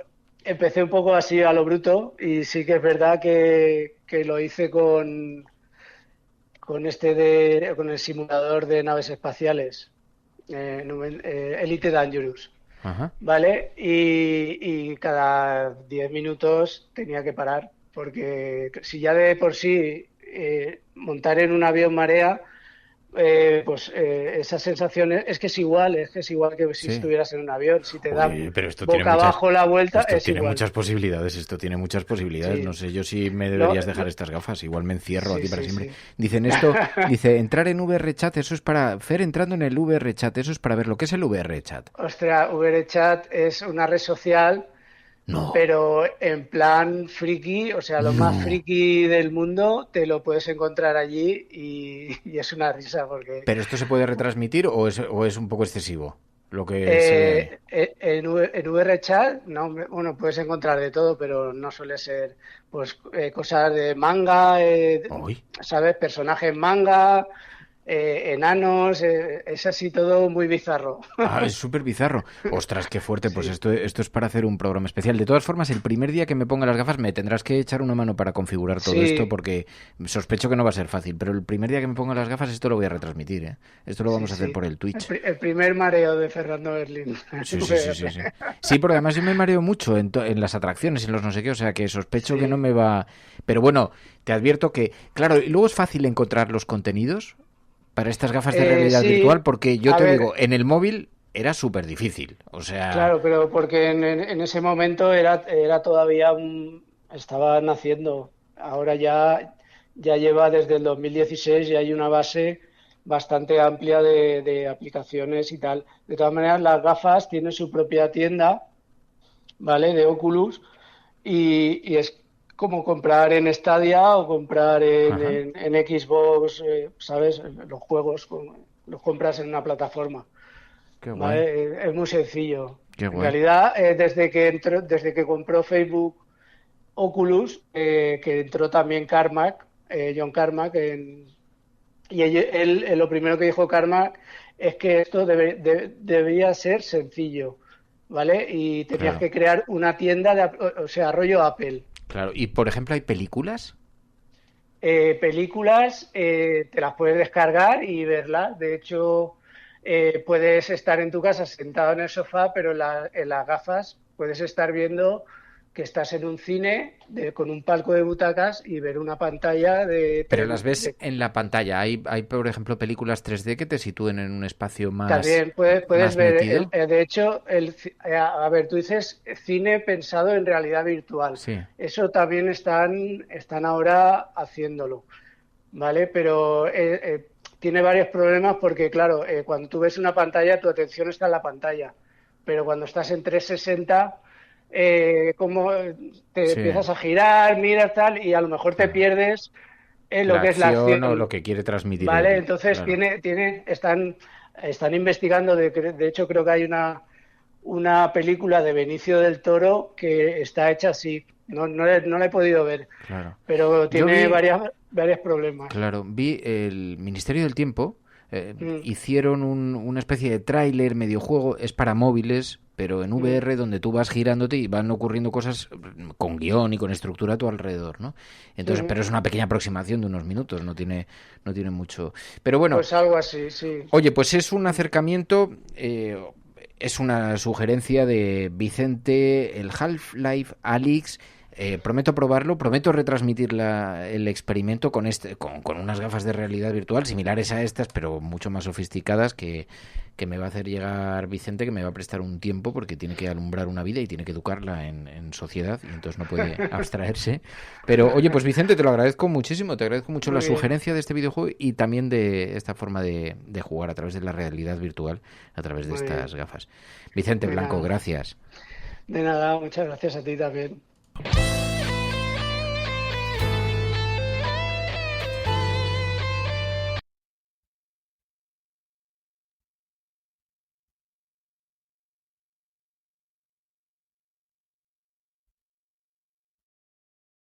empecé un poco así a lo bruto y sí que es verdad que lo hice con el simulador de naves espaciales, Elite Dangerous. Ajá. ¿Vale? Y cada 10 minutos tenía que parar, porque si ya de por sí montar en un avión marea, esa sensación es que es igual que si estuvieras en un avión, si te da pero esto boca abajo la vuelta, esto es tiene igual. muchas posibilidades, Sí. No sé yo si me deberías dejar estas gafas, igual me encierro a ti para siempre. Dicen entrar en VRChat, eso es para... Fer, entrando en el VRChat, eso es para ver lo que es el VRChat. Ostras, VRChat es una red social, pero en plan friki, o sea, lo más friki del mundo, te lo puedes encontrar allí y es una risa porque... ¿Pero esto se puede retransmitir o es un poco excesivo? Lo que en VRChat, no, puedes encontrar de todo, pero no suele ser cosas de manga, ¿sabes? Personajes manga, enanos, es así todo muy bizarro. Es súper bizarro. Ostras, qué fuerte, pues esto es para hacer un programa especial. De todas formas, el primer día que me ponga las gafas me tendrás que echar una mano para configurar todo esto, porque sospecho que no va a ser fácil, pero el primer día que me ponga las gafas esto lo voy a retransmitir, ¿eh? Esto lo vamos a hacer por el Twitch. El primer mareo de Fernando Berlín. Sí. Sí, porque además yo me mareo mucho en las atracciones, en los no sé qué, o sea que sospecho que no me va... Pero bueno, te advierto que, claro, y luego es fácil encontrar los contenidos para estas gafas de realidad virtual, porque yo digo, en el móvil era súper difícil, o sea... Claro, pero porque en ese momento era todavía estaba naciendo. Ahora ya lleva desde el 2016 y hay una base bastante amplia de aplicaciones y tal. De todas maneras, las gafas tienen su propia tienda, ¿vale? De Oculus y es como comprar en Stadia o comprar en Xbox, ¿sabes? Los juegos los compras en una plataforma. Qué guay. ¿Vale? Es muy sencillo. Qué guay. En realidad, desde que compró Facebook Oculus, que entró también Carmack, John Carmack, y él lo primero que dijo Carmack es que esto debía ser sencillo, ¿vale? Y tenías que crear una tienda, rollo Apple. Claro, y por ejemplo, ¿hay películas? Películas te las puedes descargar y verlas. De hecho, puedes estar en tu casa sentado en el sofá, pero en las gafas puedes estar viendo que estás en un cine con un palco de butacas y ver una pantalla de... Pero las ves en la pantalla. Hay, por ejemplo, películas 3D que te sitúen en un espacio más... También puedes ver... metido. De hecho, a ver, tú dices cine pensado en realidad virtual. Sí. Eso también están ahora haciéndolo, ¿vale? Pero tiene varios problemas porque, claro, cuando tú ves una pantalla, tu atención está en la pantalla. Pero cuando estás en 360... como te empiezas a girar, miras tal y a lo mejor te pierdes en lo que es la acción o lo que quiere transmitir. Vale, entonces están investigando, de hecho creo que hay una película de Benicio del Toro que está hecha así, no la he podido ver, pero tiene varios problemas. Claro, vi el Ministerio del Tiempo, hicieron una especie de tráiler, medio juego, es para móviles, pero en VR, donde tú vas girándote y van ocurriendo cosas con guión y con estructura a tu alrededor, ¿no? Entonces, pero es una pequeña aproximación de unos minutos, no tiene mucho. Pero bueno. Pues algo así, sí. Oye, pues es un acercamiento, es una sugerencia de Vicente, el Half-Life Alyx. Prometo probarlo, prometo retransmitir el experimento con unas gafas de realidad virtual similares a estas, pero mucho más sofisticadas que me va a hacer llegar Vicente, que me va a prestar un tiempo porque tiene que alumbrar una vida y tiene que educarla en sociedad y entonces no puede abstraerse. Pero oye, pues Vicente, te lo agradezco muchísimo, te agradezco mucho la sugerencia de este videojuego y también de esta forma de jugar a través de la realidad virtual, a través de estas gafas. Vicente Blanco, gracias. De nada, muchas gracias a ti también.